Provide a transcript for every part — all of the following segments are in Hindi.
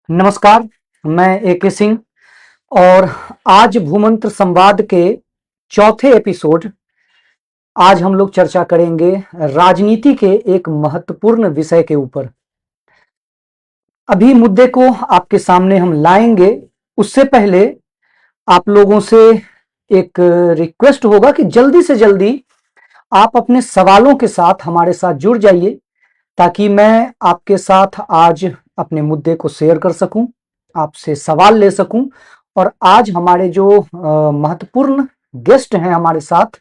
नमस्कार। मैं एके सिंह और आज भूमंत्र संवाद के चौथे एपिसोड आज हम लोग चर्चा करेंगे राजनीति के एक महत्वपूर्ण विषय के ऊपर। अभी मुद्दे को आपके सामने हम लाएंगे, उससे पहले आप लोगों से एक रिक्वेस्ट होगा कि जल्दी से जल्दी आप अपने सवालों के साथ हमारे साथ जुड़ जाइए ताकि मैं आपके साथ आज अपने मुद्दे को शेयर कर सकूं, आपसे सवाल ले सकूं और आज हमारे जो महत्वपूर्ण गेस्ट हैं हमारे साथ,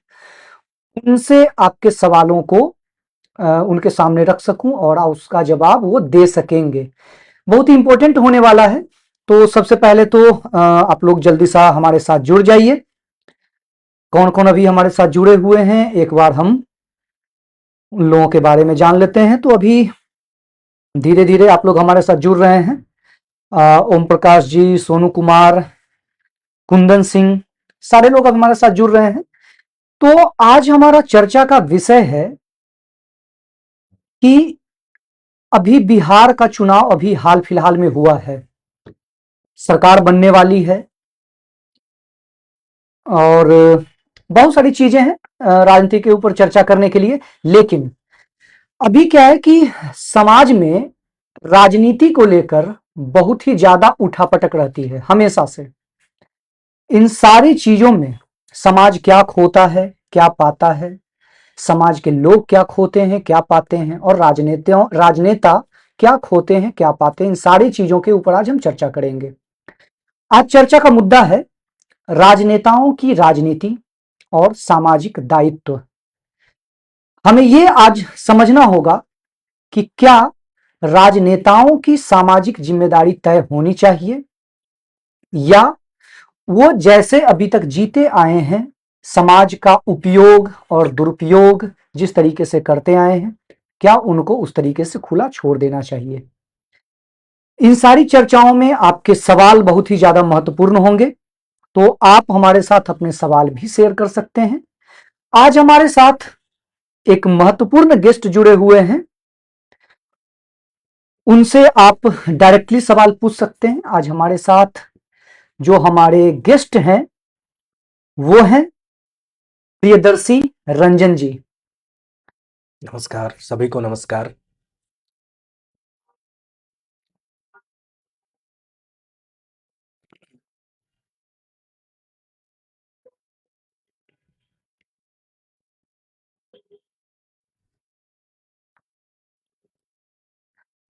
उनसे आपके सवालों को उनके सामने रख सकूं और उसका जवाब वो दे सकेंगे। बहुत ही इंपॉर्टेंट होने वाला है। तो सबसे पहले तो आप लोग जल्दी सा हमारे साथ जुड़ जाइए। कौन कौन अभी हमारे साथ जुड़े हुए हैं एक बार हम उन लोगों के बारे में जान लेते हैं। तो अभी धीरे धीरे आप लोग हमारे साथ जुड़ रहे हैं। ओम प्रकाश जी, सोनू कुमार, कुंदन सिंह, सारे लोग अब हमारे साथ जुड़ रहे हैं। तो आज हमारा चर्चा का विषय है कि अभी बिहार का चुनाव अभी हाल फिलहाल में हुआ है, सरकार बनने वाली है और बहुत सारी चीजें हैं राजनीति के ऊपर चर्चा करने के लिए। लेकिन अभी क्या है कि समाज में राजनीति को लेकर बहुत ही ज्यादा उठापटक रहती है हमेशा से। इन सारी चीजों में समाज क्या खोता है, क्या पाता है, समाज के लोग क्या खोते हैं, क्या पाते हैं और राजनेता क्या खोते हैं, क्या पाते हैं, इन सारी चीजों के ऊपर आज हम चर्चा करेंगे। आज चर्चा का मुद्दा है राजनेताओं की राजनीति और सामाजिक दायित्व। हमें ये आज समझना होगा कि क्या राजनेताओं की सामाजिक जिम्मेदारी तय होनी चाहिए या वो जैसे अभी तक जीते आए हैं समाज का उपयोग और दुरुपयोग जिस तरीके से करते आए हैं, क्या उनको उस तरीके से खुला छोड़ देना चाहिए। इन सारी चर्चाओं में आपके सवाल बहुत ही ज्यादा महत्वपूर्ण होंगे, तो आप हमारे साथ अपने सवाल भी शेयर कर सकते हैं। आज हमारे साथ एक महत्वपूर्ण गेस्ट जुड़े हुए हैं, उनसे आप डायरेक्टली सवाल पूछ सकते हैं। आज हमारे साथ जो हमारे गेस्ट हैं वो हैं प्रियदर्शी रंजन जी। नमस्कार, सभी को नमस्कार।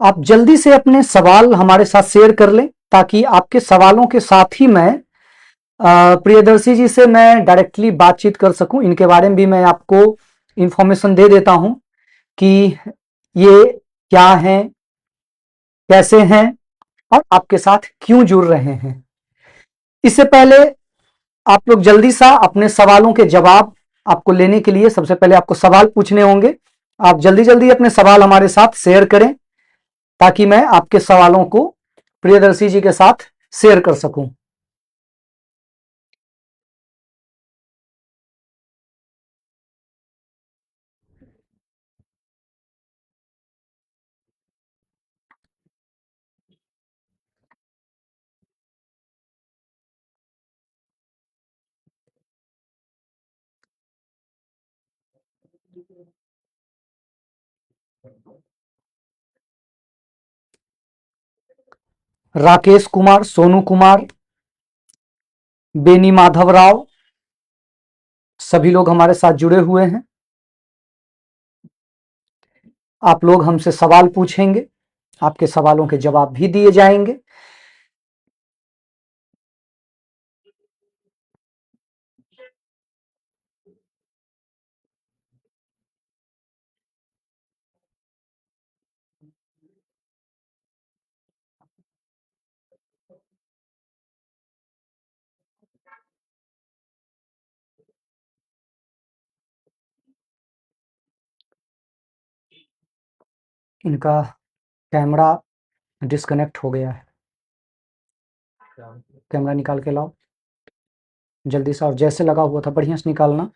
आप जल्दी से अपने सवाल हमारे साथ शेयर कर लें ताकि आपके सवालों के साथ ही मैं प्रियदर्शी जी से मैं डायरेक्टली बातचीत कर सकूं। इनके बारे में भी मैं आपको इंफॉर्मेशन दे देता हूं कि ये क्या हैं, कैसे हैं और आपके साथ क्यों जुड़ रहे हैं। इससे पहले आप लोग जल्दी सा अपने सवालों के जवाब आपको लेने के लिए सबसे पहले आपको सवाल पूछने होंगे। आप जल्दी जल्दी अपने सवाल हमारे साथ शेयर करें ताकि मैं आपके सवालों को प्रियदर्शी जी के साथ शेयर कर सकूं। राकेश कुमार, सोनू कुमार, बेनी माधव राव, सभी लोग हमारे साथ जुड़े हुए हैं। आप लोग हमसे सवाल पूछेंगे, आपके सवालों के जवाब भी दिए जाएंगे। इनका कैमरा डिस्कनेक्ट हो गया है, कैमरा निकाल के लाओ जल्दी से, और जैसे लगा हुआ था बढ़िया से निकालना।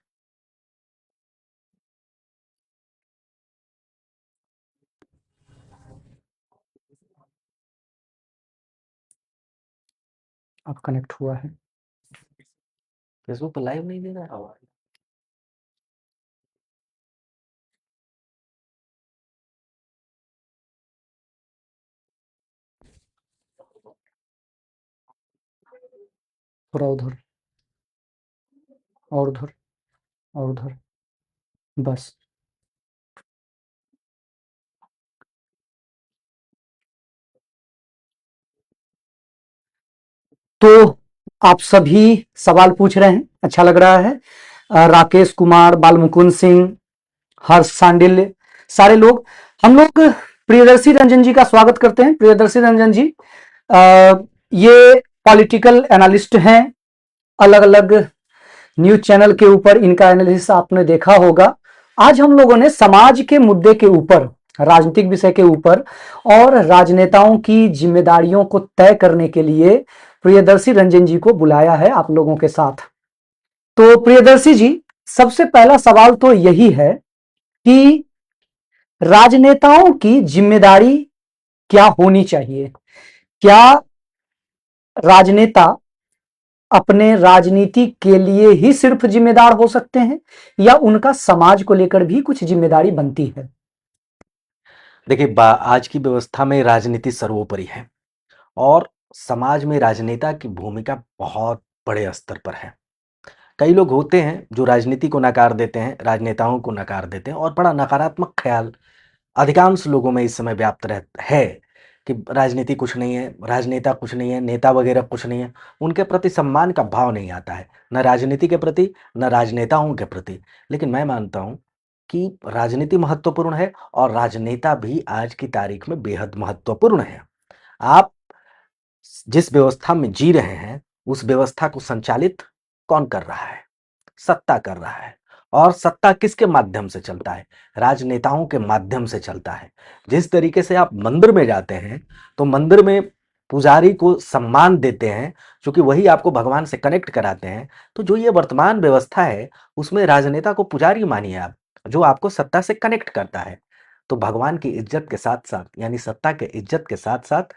अब कनेक्ट हुआ है। फेसबुक पर लाइव नहीं दे रहा है। थोड़ा उधर और उधर और उधर, बस। तो आप सभी सवाल पूछ रहे हैं, अच्छा लग रहा है। राकेश कुमार, बालमुकुंद सिंह, हर्ष सांडिल्य, सारे लोग, हम लोग प्रियदर्शी रंजन जी का स्वागत करते हैं। प्रियदर्शी रंजन जी ये पॉलिटिकल एनालिस्ट हैं, अलग अलग न्यूज चैनल के ऊपर इनका एनालिसिस आपने देखा होगा। आज हम लोगों ने समाज के मुद्दे के ऊपर, राजनीतिक विषय के ऊपर और राजनेताओं की जिम्मेदारियों को तय करने के लिए प्रियदर्शी रंजन जी को बुलाया है आप लोगों के साथ। तो प्रियदर्शी जी, सबसे पहला सवाल तो यही है कि राजनेताओं की जिम्मेदारी क्या होनी चाहिए? क्या राजनेता अपने राजनीति के लिए ही सिर्फ जिम्मेदार हो सकते हैं या उनका समाज को लेकर भी कुछ जिम्मेदारी बनती है? देखिए, आज की व्यवस्था में राजनीति सर्वोपरि है और समाज में राजनेता की भूमिका बहुत बड़े स्तर पर है। कई लोग होते हैं जो राजनीति को नकार देते हैं, राजनेताओं को नकार देते हैं और बड़ा नकारात्मक ख्याल अधिकांश लोगों में इस समय व्याप्त है कि राजनीति कुछ नहीं है, राजनेता कुछ नहीं है, नेता वगैरह कुछ नहीं है। उनके प्रति सम्मान का भाव नहीं आता है, न राजनीति के प्रति, न राजनेताओं के प्रति। लेकिन मैं मानता हूँ कि राजनीति महत्वपूर्ण है और राजनेता भी आज की तारीख में बेहद महत्वपूर्ण है। आप जिस व्यवस्था में जी रहे हैं, उस व्यवस्था को संचालित कौन कर रहा है? सत्ता कर रहा है। और सत्ता किसके माध्यम से चलता है? राजनेताओं के माध्यम से चलता है। जिस तरीके से आप मंदिर में जाते हैं, तो मंदिर में पुजारी को सम्मान देते हैं, क्योंकि वही आपको भगवान से कनेक्ट कराते हैं। तो जो ये वर्तमान व्यवस्था है, उसमें राजनेता को पुजारी मानिए आप, जो आपको सत्ता से कनेक्ट करता है। तो भगवान की इज्जत के साथ-साथ, यानी सत्ता के इज्जत के साथ-साथ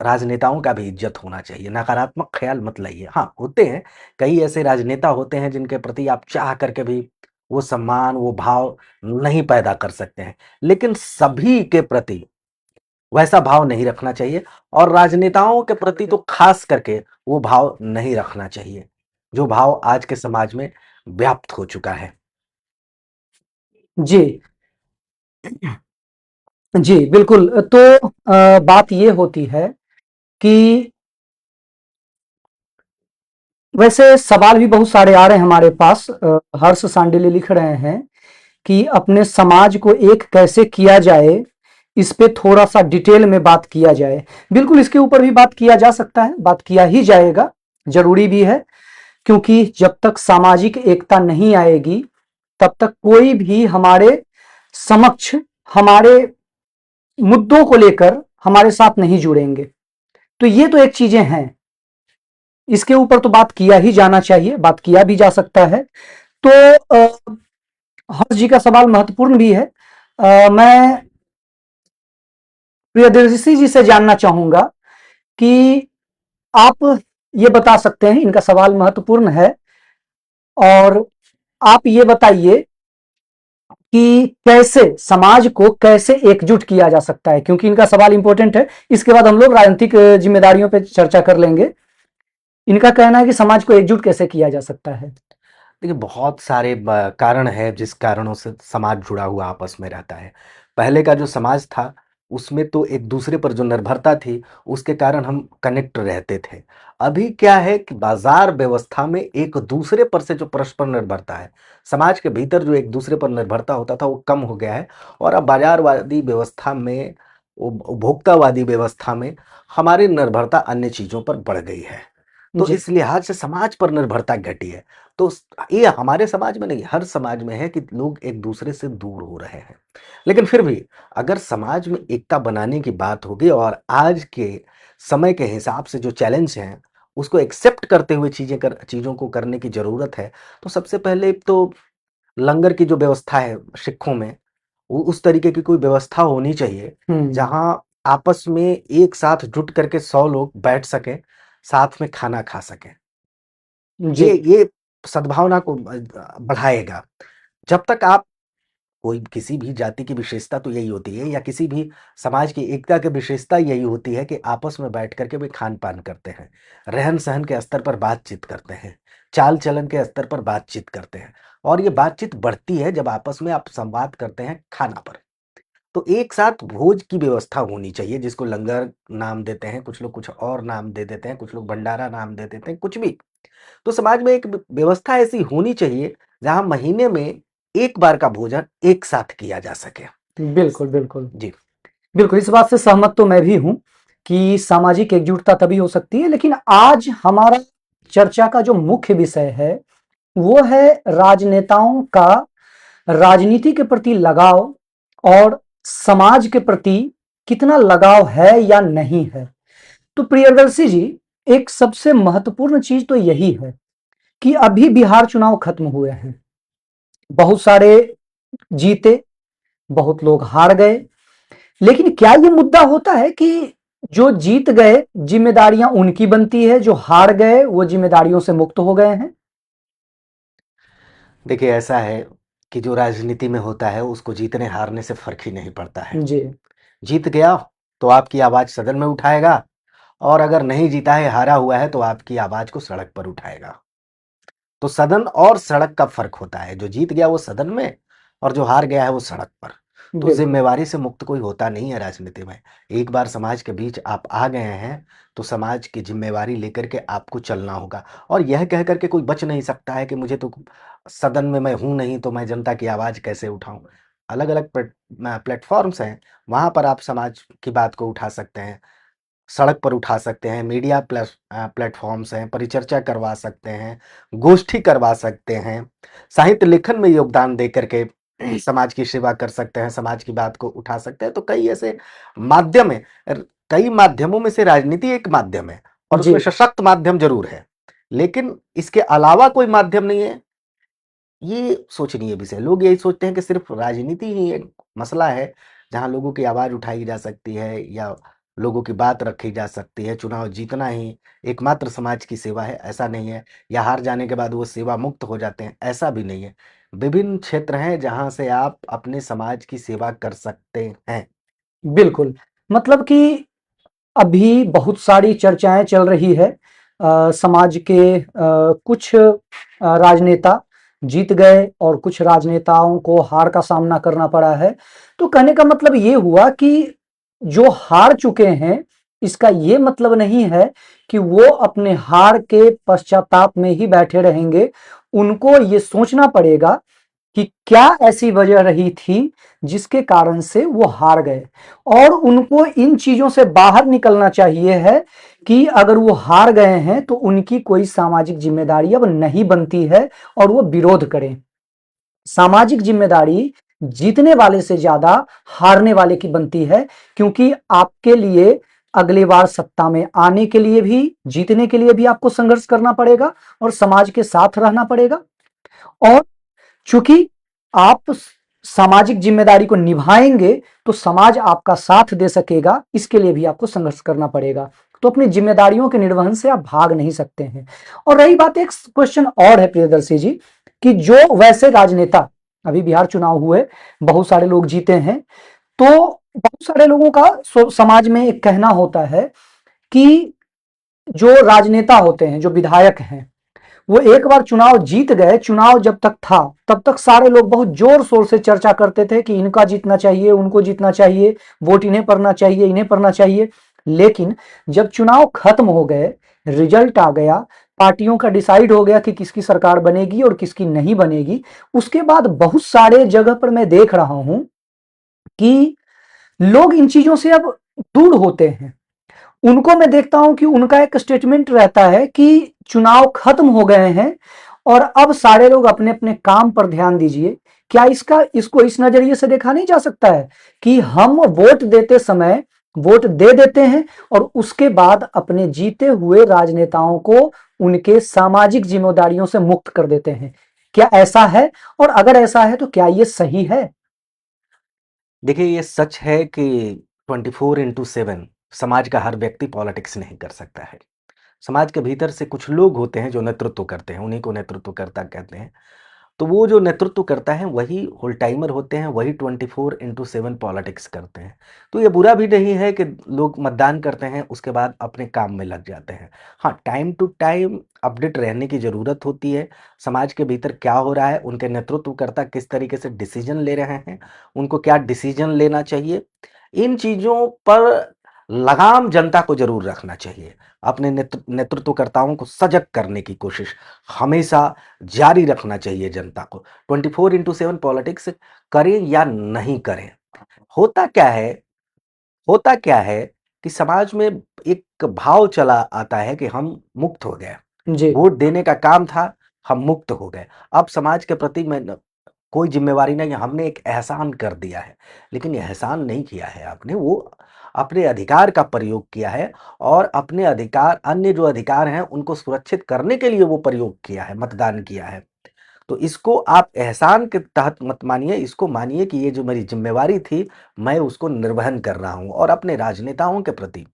राजनेताओं का भी इज्जत होना चाहिए। नकारात्मक ख्याल मत लाइए। हाँ, होते हैं, कई ऐसे राजनेता होते हैं जिनके प्रति आप चाह करके भी वो सम्मान, वो भाव नहीं पैदा कर सकते हैं। लेकिन सभी के प्रति वैसा भाव नहीं रखना चाहिए और राजनेताओं के प्रति तो खास करके वो भाव नहीं रखना चाहिए, जो भाव आज के समाज में व्याप्त हो चुका है। जी, जी, बिल्कुल। तो बात ये होती है कि वैसे सवाल भी बहुत सारे आ रहे हैं हमारे पास। हर्ष सांडिल्य लिख रहे हैं कि अपने समाज को एक कैसे किया जाए, इस पे थोड़ा सा डिटेल में बात किया जाए। बिल्कुल, इसके ऊपर भी बात किया जा सकता है, बात किया ही जाएगा, जरूरी भी है, क्योंकि जब तक सामाजिक एकता नहीं आएगी तब तक कोई भी हमारे समक्ष, हमारे मुद्दों को लेकर हमारे साथ नहीं जुड़ेंगे। तो ये तो एक चीजें हैं, इसके ऊपर तो बात किया ही जाना चाहिए, बात किया भी जा सकता है। तो हर्ष जी का सवाल महत्वपूर्ण भी है। मैं प्रियदर्शी जी से जानना चाहूंगा कि आप ये बता सकते हैं, इनका सवाल महत्वपूर्ण है, और आप ये बताइए कि कैसे समाज को कैसे एकजुट किया जा सकता है, क्योंकि इनका सवाल इंपॉर्टेंट है। इसके बाद हम लोग राजनीतिक जिम्मेदारियों पर चर्चा कर लेंगे। इनका कहना है कि समाज को एकजुट कैसे किया जा सकता है। देखिए, बहुत सारे कारण है जिस कारणों से समाज जुड़ा हुआ आपस में रहता है। पहले का जो समाज था, उसमें तो एक दूसरे पर जो निर्भरता थी, उसके कारण हम कनेक्ट रहते थे। अभी क्या है कि बाजार व्यवस्था में एक दूसरे पर से जो परस्पर निर्भरता है, समाज के भीतर जो एक दूसरे पर निर्भरता होता था, वो कम हो गया है और अब बाजारवादी व्यवस्था में, उपभोक्तावादी व्यवस्था में हमारी निर्भरता अन्य चीजों पर बढ़ गई है। तो जी, इस लिहाज से समाज पर निर्भरता घटी है। तो ये हमारे समाज में नहीं, हर समाज में है कि लोग एक दूसरे से दूर हो रहे हैं। लेकिन फिर भी अगर समाज में एकता बनाने की बात होगी और आज के समय के हिसाब से जो चैलेंज हैं, उसको एक्सेप्ट करते हुए चीज़ों को करने की ज़रूरत है। तो सबसे पहले तो लंगर की जो व्यवस्था है सिखों में, वो उस तरीके की कोई व्यवस्था होनी चाहिए, जहाँ आपस में एक साथ जुट करके 100 लोग बैठ सकें, साथ में खाना खा सकें। जी, ये सद्भावना को बढ़ाएगा। जब तक आप कोई किसी भी जाति की विशेषता तो यही होती है या किसी भी समाज की एकता की विशेषता यही होती है कि आपस में बैठ कर के वे खान-पान करते हैं, रहन-सहन के स्तर पर बातचीत करते हैं, चाल-चलन के स्तर पर बातचीत करते हैं और ये बातचीत बढ़ती है जब आपस में आप संवाद करते हैं खाना पर। तो एक साथ भोज की व्यवस्था होनी चाहिए जिसको लंगर नाम देते हैं, कुछ लोग कुछ और नाम दे देते हैं, कुछ लोग भंडारा नाम दे देते हैं, कुछ भी। तो समाज में एक व्यवस्था ऐसी होनी चाहिए जहाँ महीने में एक बार का भोजन एक साथ किया जा सके। बिल्कुल, बिल्कुल। जी। बिल्कुल, इस बात से सहमत तो मैं भी हूँ कि सामाजिक एकजुटता तभी हो सकती है, लेकिन आज हमारा चर्चा का जो मुख्य विषय है, वो है राजनेताओं का राजनीति के प्रति लगाव और समाज के प्रति कितना लगाव है या नहीं है। तो प्रियदर्शी जी, एक सबसे महत्वपूर्ण चीज तो यही है कि अभी बिहार चुनाव खत्म हुए हैं, बहुत सारे जीते, बहुत लोग हार गए, लेकिन क्या ये मुद्दा होता है कि जो जीत गए जिम्मेदारियां उनकी बनती है, जो हार गए वो जिम्मेदारियों से मुक्त हो गए हैं? देखिए ऐसा है कि जो राजनीति में होता है उसको जीतने हारने से फर्क ही नहीं पड़ता है। जी, जीत गया तो आपकी आवाज सदन में उठाएगा और अगर नहीं जीता है, हारा हुआ है तो आपकी आवाज को सड़क पर उठाएगा। तो सदन और सड़क का फर्क होता है। जो जीत गया वो सदन में और जो हार गया है वो सड़क पर। तो बिल्कुल, जिम्मेवारी से मुक्त कोई होता नहीं है राजनीति में। एक बार समाज के बीच आप आ गए हैं तो समाज की जिम्मेवारी लेकर के आपको चलना होगा और यह कह करके कोई बच नहीं सकता है कि मुझे तो सदन में मैं हूं नहीं तो मैं जनता की आवाज कैसे उठाऊं। अलग अलग प्लेटफॉर्म्स हैं, वहां पर आप समाज की बात को उठा सकते हैं, सड़क पर उठा सकते हैं, मीडिया प्लेटफ़ॉर्म्स हैं, परिचर्चा करवा सकते हैं, गोष्ठी करवा सकते हैं, साहित्य लेखन में योगदान दे कर के समाज की सेवा कर सकते हैं, समाज की बात को उठा सकते हैं। तो कई ऐसे माध्यम हैं, कई माध्यमों में से राजनीति एक माध्यम है और जी, उसमें सशक्त माध्यम ज़रूर है, लेकिन इसके अलावा कोई माध्यम नहीं है, ये सोचनीय विषय है। लोग यही सोचते हैं कि सिर्फ राजनीति ही एक मसला है, जहाँ लोगों की आवाज़ उठाई जा सकती है या लोगों की बात रखी जा सकती है। चुनाव जीतना ही एकमात्र समाज की सेवा है, ऐसा नहीं है, या हार जाने के बाद वो सेवा मुक्त हो जाते हैं, ऐसा भी नहीं है। विभिन्न क्षेत्र हैं जहाँ से आप अपने समाज की सेवा कर सकते हैं। बिल्कुल। मतलब कि अभी बहुत सारी चर्चाएं चल रही है, समाज के कुछ राजनेता जीत गए और कुछ राजनेताओं को हार का सामना करना पड़ा है। तो कहने का मतलब ये हुआ कि जो हार चुके हैं, इसका ये मतलब नहीं है कि वो अपने हार के पश्चाताप में ही बैठे रहेंगे। उनको ये सोचना पड़ेगा कि क्या ऐसी वजह रही थी जिसके कारण से वो हार गए, और उनको इन चीजों से बाहर निकलना चाहिए है कि अगर वो हार गए हैं तो उनकी कोई सामाजिक जिम्मेदारी अब नहीं बनती है और वो विरोध करें। सामाजिक जिम्मेदारी जीतने वाले से ज्यादा हारने वाले की बनती है, क्योंकि आपके लिए अगली बार सत्ता में आने के लिए भी, जीतने के लिए भी आपको संघर्ष करना पड़ेगा और समाज के साथ रहना पड़ेगा। और चूंकि आप सामाजिक जिम्मेदारी को निभाएंगे तो समाज आपका साथ दे सकेगा, इसके लिए भी आपको संघर्ष करना पड़ेगा। तो अपनी जिम्मेदारियों के निर्वहन से आप भाग नहीं सकते हैं। और रही बात, एक क्वेश्चन और है प्रियदर्शी जी, कि जो वैसे राजनेता, अभी बिहार चुनाव हुए, बहुत सारे लोग जीते हैं, तो बहुत सारे लोगों का समाज में एक कहना होता है कि जो राजनेता होते हैं, जो विधायक हैं, वो एक बार चुनाव जीत गए, चुनाव जब तक था तब तक सारे लोग बहुत जोर शोर से चर्चा करते थे कि इनका जीतना चाहिए, उनको जीतना चाहिए, वोट इन्हें पड़ना चाहिए, इन्हें पड़ना चाहिए। लेकिन जब चुनाव खत्म हो गए, रिजल्ट आ गया, पार्टियों का डिसाइड हो गया कि किसकी सरकार बनेगी और किसकी नहीं बनेगी, उसके बाद बहुत सारे जगह पर मैं देख रहा हूं कि लोग इन चीजों से अब दूर होते हैं। उनको मैं देखता हूं कि उनका एक स्टेटमेंट रहता है कि चुनाव खत्म हो गए हैं और अब सारे लोग अपने अपने काम पर ध्यान दीजिए। क्या इसको इस नजरिए से देखा नहीं जा सकता है कि हम वोट देते समय वोट दे देते हैं और उसके बाद अपने जीते हुए राजनेताओं को उनके सामाजिक जिम्मेदारियों से मुक्त कर देते हैं? क्या ऐसा है? और अगर ऐसा है तो क्या ये सही है? देखिए ये सच है कि 24/7 समाज का हर व्यक्ति पॉलिटिक्स नहीं कर सकता है। समाज के भीतर से कुछ लोग होते हैं जो नेतृत्व करते हैं, उन्हीं को नेतृत्वकर्ता कहते हैं। तो वो जो नेतृत्व करता है वही फुल टाइमर होते हैं, वही 24/7 पॉलिटिक्स करते हैं। तो ये बुरा भी नहीं है कि लोग मतदान करते हैं, उसके बाद अपने काम में लग जाते हैं। हाँ, टाइम टू टाइम अपडेट रहने की ज़रूरत होती है। समाज के भीतर क्या हो रहा है, उनके नेतृत्वकर्ता किस तरीके से डिसीजन ले रहे हैं, उनको क्या डिसीजन लेना चाहिए, इन चीज़ों पर लगाम जनता को ज़रूर रखना चाहिए। अपने नेतृत्वकर्ताओं को सजग करने की कोशिश हमेशा जारी रखना चाहिए जनता को। 24/7 पॉलिटिक्स करें या नहीं करें। होता क्या है होता क्या है कि समाज में एक भाव चला आता है कि हम मुक्त हो गए। जी, वोट देने का काम था, हम मुक्त हो गए। अब समाज के प्रति मैं कोई ज़िम्मेवारी नहीं है, हमने एक एहसान कर दिया है। लेकिन ये एहसान नहीं किया है आपने, वो अपने अधिकार का प्रयोग किया है और अपने अधिकार अन्य जो अधिकार हैं, उनको सुरक्षित करने के लिए वो प्रयोग किया है, मतदान किया है। तो इसको आप एहसान के तहत मत मानिए, इसको मानिए कि ये जो मेरी ज़िम्मेवारी थी, मैं उसको निर्वहन कर रहा हूँ और अपने राजनेताओं के प्रति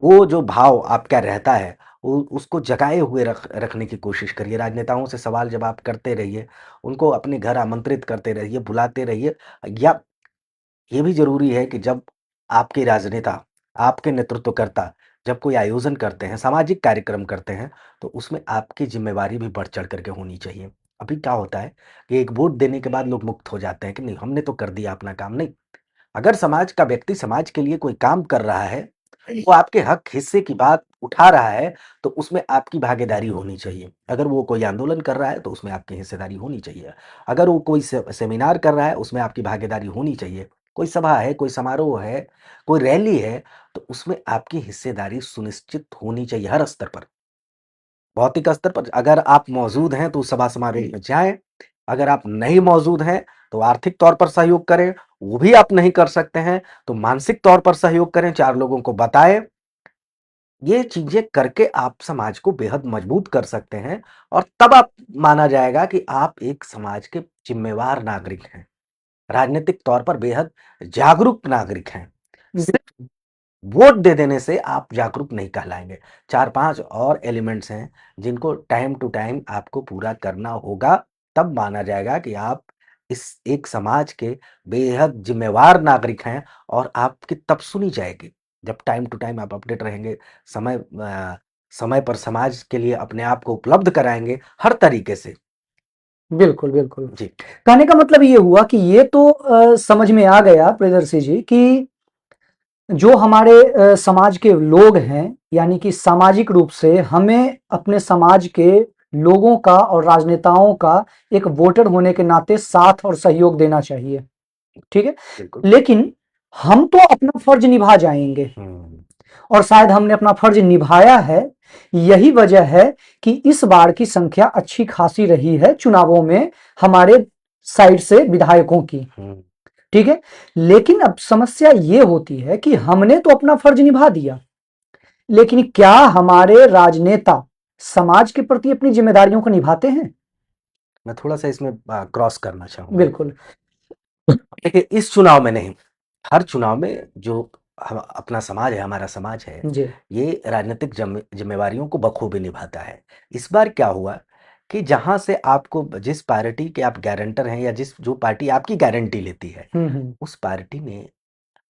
वो जो भाव आपका रहता है, वो उसको जगाए हुए रखने की कोशिश करिए। राजनेताओं से सवाल-जवाब करते रहिए, उनको अपने घर आमंत्रित करते रहिए, बुलाते रहिए या ये भी ज़रूरी है कि जब आपके राजनेता, आपके नेतृत्वकर्ता जब कोई आयोजन करते हैं, सामाजिक कार्यक्रम करते हैं, तो उसमें आपकी ज़िम्मेवारी भी बढ़-चढ़ कर के होनी चाहिए। अभी क्या होता है कि एक वोट देने के बाद लोग मुक्त हो जाते हैं कि नहीं हमने तो कर दिया अपना काम, नहीं। अगर समाज का व्यक्ति समाज के लिए कोई काम कर रहा है, वो आपके हक हिस्से की बात उठा रहा है, तो उसमें आपकी भागीदारी होनी चाहिए। अगर वो कोई आंदोलन कर रहा है, तो उसमें आपकी हिस्सेदारी होनी चाहिए। अगर वो कोई सेमिनार कर रहा है, उसमें आपकी भागीदारी होनी चाहिए। कोई सभा है, कोई समारोह है, कोई रैली है, तो उसमें आपकी हिस्सेदारी सुनिश्चित होनी चाहिए हर स्तर पर। भौतिक स्तर पर अगर आप मौजूद हैं, तो उस सभा समारोह में जाएँ। अगर आप नहीं मौजूद हैं, तो आर्थिक तौर पर सहयोग करें, वो भी आप नहीं कर सकते हैं, तो मानसिक तौर पर सहयोग करें, 4 लोगों को बताएँ। ये चीज़ें करके आप समाज को बेहद मजबूत कर सकते हैं और तब आप माना जाएगा कि आप एक समाज के ज़िम्मेवार नागरिक हैं, राजनीतिक तौर पर बेहद जागरूक नागरिक हैं। सिर्फ वोट दे देने से आप जागरूक नहीं कहलाएँगे। 4-5 और एलिमेंट्स हैं जिनको टाइम टू टाइम आपको पूरा करना होगा, तब माना जाएगा कि आप इस एक समाज के बेहद ज़िम्मेवार नागरिक हैं और आपकी तब सुनी जाएगी। जब टाइम टू टाइम आप अपडेट रहेंगे, समय पर समाज के लिए अपने आप को उपलब्ध कराएँगे हर तरीके से। बिल्कुल, बिल्कुल। जी, कहने का मतलब ये हुआ कि ये तो समझ में आ गया प्रियदर्शी जी कि जो हमारे समाज के लोग हैं, यानी कि सामाजिक रूप से हमें अपने समाज के लोगों का और राजनेताओं का एक वोटर होने के नाते साथ और सहयोग देना चाहिए, ठीक है? बिल्कुल। लेकिन हम तो अपना फर्ज निभा जाएँगे हुँ, और शायद हमने अपना फर्ज निभाया है। यही वजह है कि इस बार की संख्या अच्छी खासी रही है चुनावों में हमारे साइड से विधायकों की। हुँ। ठीक है, लेकिन अब समस्या ये होती है कि हमने तो अपना फर्ज निभा दिया, लेकिन क्या हमारे राजनेता समाज के प्रति अपनी जिम्मेदारियों को निभाते हैं? मैं थोड़ा-सा इसमें क्रॉस करना चाहूँगा। बिल्कुल। देखिए, इस चुनाव में नहीं, हर चुनाव में जो हम अपना समाज है, हमारा समाज है, जी। ये राजनीतिक ज़िम्मेवारियों को बखूबी निभाता है। इस बार क्या हुआ कि जहाँ से आपको जिस पार्टी के आप गारंटर हैं या जो पार्टी आपकी गारंटी लेती है, हम्म। उस पार्टी ने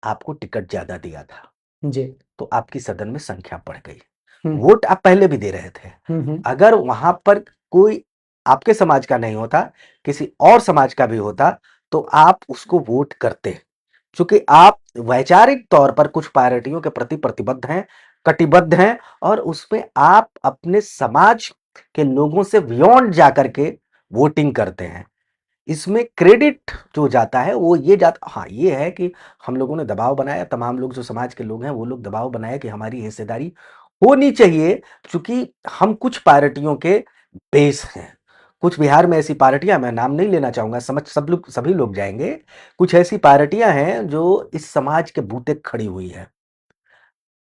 आपको टिकट ज़्यादा दिया था, जी। तो आपकी सदन में संख्या बढ़ गई। हम्म। वोट आप पहले भी दे रहे थे। हम्म। अगर वहाँ पर कोई आपके समाज का नहीं होता, किसी और समाज का भी होता, तो आप उसको वोट करते। चूँकि आप वैचारिक तौर पर कुछ पार्टियों के प्रति प्रतिबद्ध हैं, कटिबद्ध हैं और उसमें आप अपने समाज के लोगों से बियॉन्ड जाकर के वोटिंग करते हैं। इसमें क्रेडिट जो जाता है वो ये जाता हाँ, ये है कि हम लोगों ने दबाव बनाया, तमाम लोग जो समाज के लोग हैं, वो लोग दबाव बनाए कि हमारी हिस्सेदारी होनी चाहिए, चूँकि हम कुछ पार्टियों के बेस हैं। कुछ बिहार में ऐसी पार्टियाँ मैं नाम नहीं लेना चाहूँगा, समझ सब लोग सभी लोग जाएँगे। कुछ ऐसी पार्टियाँ हैं जो इस समाज के बूते खड़ी हुई हैं।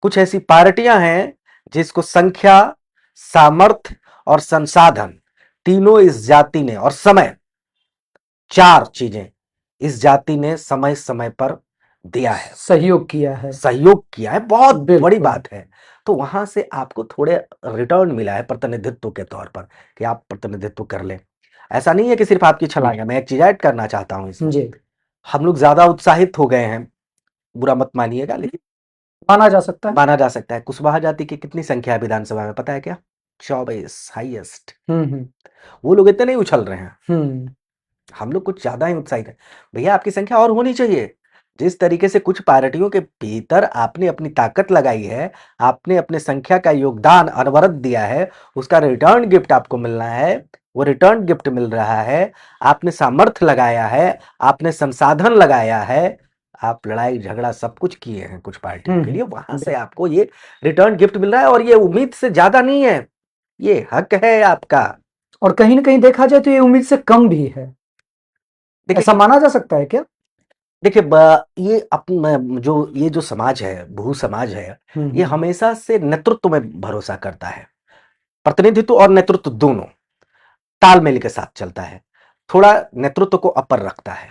कुछ ऐसी पार्टियाँ हैं जिसको संख्या, सामर्थ्य और संसाधन तीनों इस जाति ने और समय 4 चीज़ें इस जाति ने समय-समय पर दिया है, सहयोग किया है, सहयोग किया है, बहुत बड़ी बिल्कुल। बात है। तो वहां से आपको थोड़े रिटर्न मिला है प्रतिनिधित्व के तौर पर कि आप प्रतिनिधित्व कर लें। ऐसा नहीं है कि सिर्फ आपकी छलांग है। मैं एक चीज ऐड करना चाहता हूं इसमें, जी, हम लोग ज्यादा उत्साहित हो गए हैं, बुरा मत मानिएगा, लेकिन माना जा सकता है। माना जा सकता है। कुशवाहा जाति की कितनी संख्या है विधानसभा में, पता है क्या? 24 हाईएस्ट। हम्म, वो लोग इतने नहीं उछल रहे हैं, हम्म, हम लोग कुछ ज्यादा ही उत्साहित है। भैया आपकी संख्या और होनी चाहिए। जिस तरीके से कुछ पार्टियों के भीतर आपने अपनी ताकत लगाई है, आपने अपने संख्या का योगदान अनवरत दिया है, उसका रिटर्न गिफ्ट आपको मिलना है, वो रिटर्न गिफ्ट मिल रहा है। आपने सामर्थ्य लगाया है, आपने संसाधन लगाया है, आप लड़ाई झगड़ा सब कुछ किए हैं कुछ पार्टियों के लिए, वहां से आपको ये रिटर्न गिफ्ट मिल रहा है। और ये उम्मीद से ज्यादा नहीं है, ये हक है आपका। और कहीं ना कहीं देखा जाए तो ये उम्मीद से कम भी है, देखिए, ऐसा माना जा सकता है क्या? देखिए ये जो ये जो समाज है, भू समाज है, ये हम्म, हमेशा से नेतृत्व में भरोसा करता है। प्रतिनिधित्व और नेतृत्व दोनों तालमेल के साथ चलता है, थोड़ा नेतृत्व को अपर रखता है।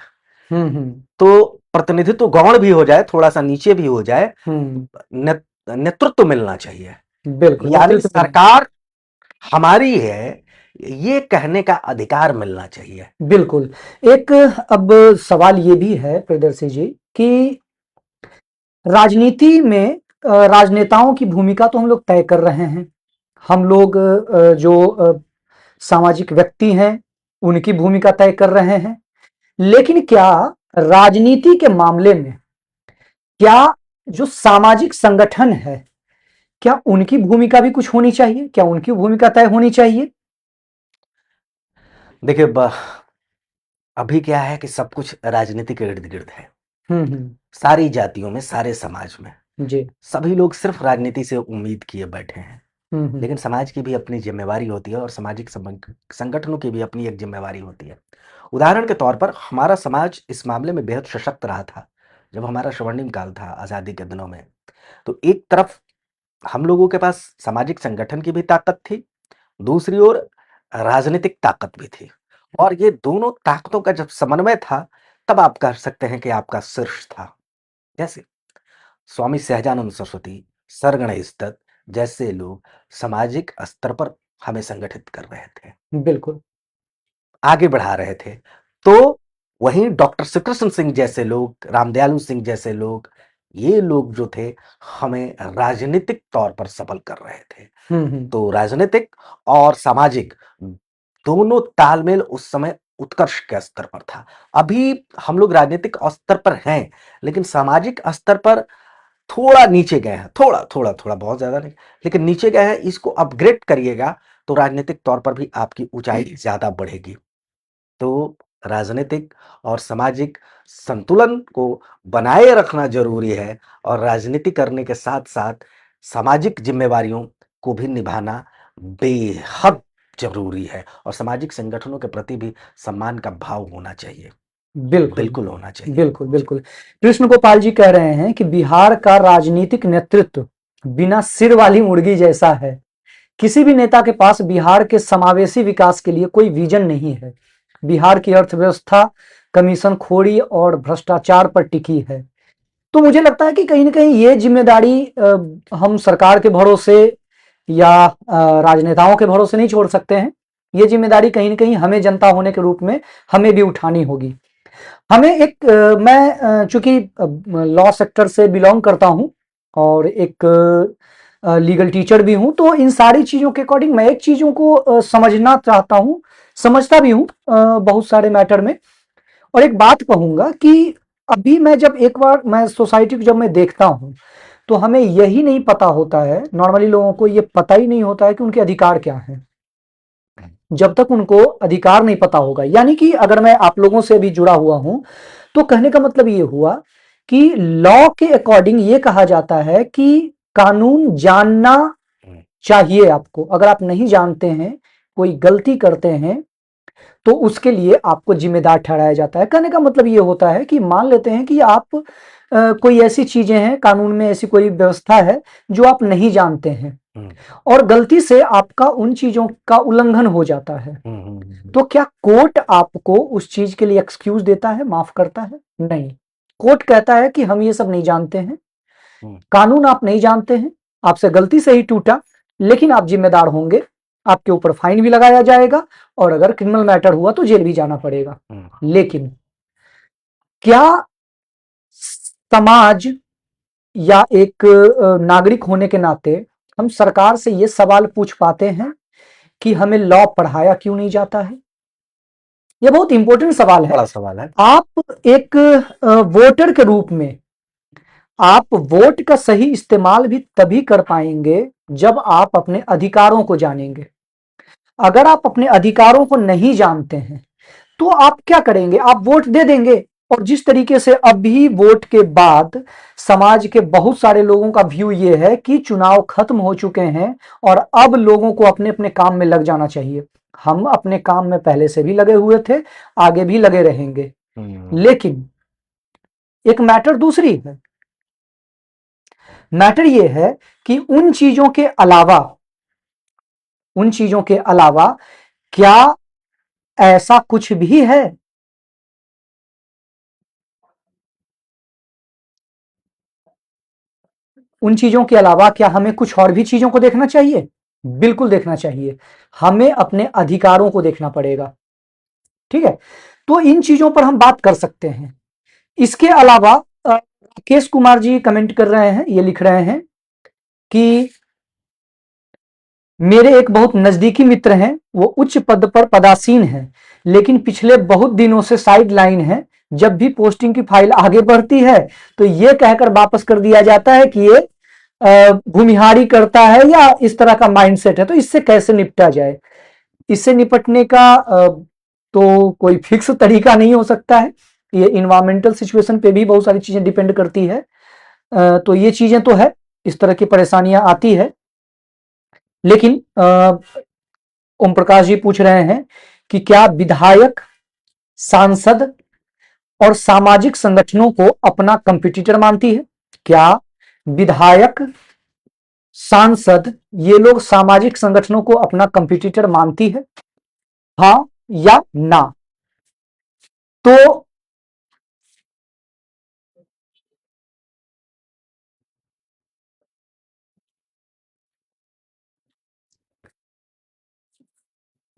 हम्म, तो प्रतिनिधित्व गौण भी हो जाए, थोड़ा सा नीचे भी हो जाए, हम्म, ने, नेतृत्व मिलना चाहिए। बिल्कुल, यानी नेतृत्व में। सरकार हमारी है, ये कहने का अधिकार मिलना चाहिए। बिल्कुल। एक अब सवाल ये भी है प्रियदर्शी जी कि राजनीति में राजनेताओं की भूमिका तो हम लोग तय कर रहे हैं। हम लोग जो सामाजिक व्यक्ति हैं उनकी भूमिका तय कर रहे हैं, लेकिन क्या राजनीति के मामले में क्या जो सामाजिक संगठन है, क्या उनकी भूमिका भी कुछ होनी चाहिए? क्या उनकी भूमिका तय होनी चाहिए? देखिए अभी क्या है कि सब कुछ राजनीति के इर्द गिर्द है, हम्म, सारी जातियों में, सारे समाज में जी, सभी लोग सिर्फ राजनीति से उम्मीद किए बैठे हैं। हम्म, लेकिन समाज की भी अपनी जिम्मेवारी होती है और सामाजिक संगठनों की भी अपनी एक जिम्मेवारी होती है। उदाहरण के तौर पर हमारा समाज इस मामले में बेहद सशक्त रहा था जब हमारा स्वर्णिम काल था आज़ादी के दिनों में। तो एक तरफ हम लोगों के पास सामाजिक संगठन की भी ताकत थी, दूसरी ओर राजनीतिक ताकत भी थी, और ये दोनों ताकतों का जब समन्वय था, तब आप कह सकते हैं कि आपका शीर्ष था। जैसे स्वामी सहजानंद सरस्वती, सर गणेश दत्त जैसे लोग सामाजिक स्तर पर हमें संगठित कर रहे थे, बिल्कुल, आगे बढ़ा रहे थे। तो वहीं डॉक्टर श्री कृष्ण सिंह जैसे लोग, रामदयालु सिंह जैसे लोग, ये लोग जो थे हमें राजनीतिक तौर पर सबल कर रहे थे। हम्म, तो राजनीतिक और सामाजिक दोनों तालमेल उस समय उत्कर्ष के स्तर पर था। अभी हम लोग राजनीतिक स्तर पर हैं, लेकिन सामाजिक स्तर पर थोड़ा नीचे गए हैं, थोड़ा थोड़ा थोड़ा, बहुत ज्यादा नहीं, लेकिन नीचे गए हैं। इसको अपग्रेड करिएगा तो राजनीतिक तौर पर भी आपकी ऊंचाई ज्यादा बढ़ेगी। तो राजनीतिक और सामाजिक संतुलन को बनाए रखना जरूरी है, और राजनीति करने के साथ साथ सामाजिक जिम्मेवारियों को भी निभाना बेहद जरूरी है, और सामाजिक संगठनों के प्रति भी सम्मान का भाव होना चाहिए, बिल्कुल, बिल्कुल होना चाहिए। बिल्कुल, बिल्कुल। कृष्ण गोपाल जी कह रहे हैं कि बिहार का राजनीतिक नेतृत्व बिना सिर वाली मुर्गी जैसा है। किसी भी नेता के पास बिहार के समावेशी विकास के लिए कोई विजन नहीं है। बिहार की अर्थव्यवस्था कमीशन खोरी और भ्रष्टाचार पर टिकी है। तो मुझे लगता है कि कहीं ना कहीं ये जिम्मेदारी हम सरकार के भरोसे या राजनेताओं के भरोसे नहीं छोड़ सकते हैं। ये जिम्मेदारी कहीं ना कहीं हमें जनता होने के रूप में हमें भी उठानी होगी। हमें एक मैं चूंकि लॉ सेक्टर से बिलोंग करता हूं और एक लीगल टीचर भी हूं, तो इन सारी चीजों के अकॉर्डिंग मैं एक चीजों को समझना चाहता हूं, समझता भी हूं बहुत सारे मैटर में। और एक बात कहूंगा कि अभी मैं जब एक बार मैं सोसाइटी को जब मैं देखता हूं, तो हमें यही नहीं पता होता है, नॉर्मली लोगों को ये पता ही नहीं होता है कि उनके अधिकार क्या हैं। जब तक उनको अधिकार नहीं पता होगा, यानी कि अगर मैं आप लोगों से भी जुड़ा हुआ हूं, तो कहने का मतलब ये हुआ कि लॉ के अकॉर्डिंग ये कहा जाता है कि कानून जानना चाहिए आपको। अगर आप नहीं जानते हैं, कोई गलती करते हैं, तो उसके लिए आपको जिम्मेदार ठहराया जाता है। कहने का मतलब ये होता है कि मान लेते हैं कि आप कोई ऐसी चीजें हैं, कानून में ऐसी कोई व्यवस्था है जो आप नहीं जानते हैं, और गलती से आपका उन चीजों का उल्लंघन हो जाता है, तो क्या कोर्ट आपको उस चीज के लिए एक्सक्यूज देता है, माफ करता है? नहीं। कोर्ट कहता है कि हम ये सब नहीं जानते हैं, हम्म, कानून आप नहीं जानते हैं, आपसे गलती से ही टूटा, लेकिन आप जिम्मेदार होंगे, आपके ऊपर फाइन भी लगाया जाएगा और अगर क्रिमिनल मैटर हुआ तो जेल भी जाना पड़ेगा। हम्म, लेकिन क्या समाज या एक नागरिक होने के नाते हम सरकार से ये सवाल पूछ पाते हैं कि हमें लॉ पढ़ाया क्यों नहीं जाता है? यह बहुत इंपॉर्टेंट सवाल है। बड़ा सवाल है। आप एक वोटर के रूप में आप वोट का सही इस्तेमाल भी तभी कर पाएंगे जब आप अपने अधिकारों को जानेंगे। अगर आप अपने अधिकारों को नहीं जानते हैं तो आप क्या करेंगे? आप वोट दे देंगे। और जिस तरीके से अभी वोट के बाद समाज के बहुत सारे लोगों का व्यू ये है कि चुनाव खत्म हो चुके हैं और अब लोगों को अपने अपने काम में लग जाना चाहिए। हम अपने काम में पहले से भी लगे हुए थे, आगे भी लगे रहेंगे। लेकिन एक मैटर दूसरी है। मैटर ये है कि उन चीजों के अलावा क्या ऐसा कुछ भी है? उन चीजों के अलावा क्या हमें कुछ और भी चीजों को देखना चाहिए? बिल्कुल देखना चाहिए। हमें अपने अधिकारों को देखना पड़ेगा। ठीक है, तो इन चीजों पर हम बात कर सकते हैं। इसके अलावा राकेश कुमार जी कमेंट कर रहे हैं, ये लिख रहे हैं कि मेरे एक बहुत नजदीकी मित्र हैं, वो उच्च पद पर पदासीन हैं, लेकिन पिछले बहुत दिनों से साइड लाइन है। जब भी पोस्टिंग की फाइल आगे बढ़ती है तो ये कहकर वापस कर दिया जाता है कि ये भूमिहारी करता है या इस तरह का माइंडसेट है। तो इससे कैसे निपटा जाए? इससे निपटने का तो कोई फिक्स तरीका नहीं हो सकता है। ये इन्वायरमेंटल सिचुएशन पे भी बहुत सारी चीजें डिपेंड करती है। तो ये चीजें तो है, इस तरह की परेशानियां आती है। लेकिन ओम प्रकाश जी पूछ रहे हैं कि क्या विधायक, सांसद और सामाजिक संगठनों को अपना कंपटीटर मानती है? क्या विधायक, सांसद, ये लोग सामाजिक संगठनों को अपना कंपटीटर मानती है? हाँ या ना? तो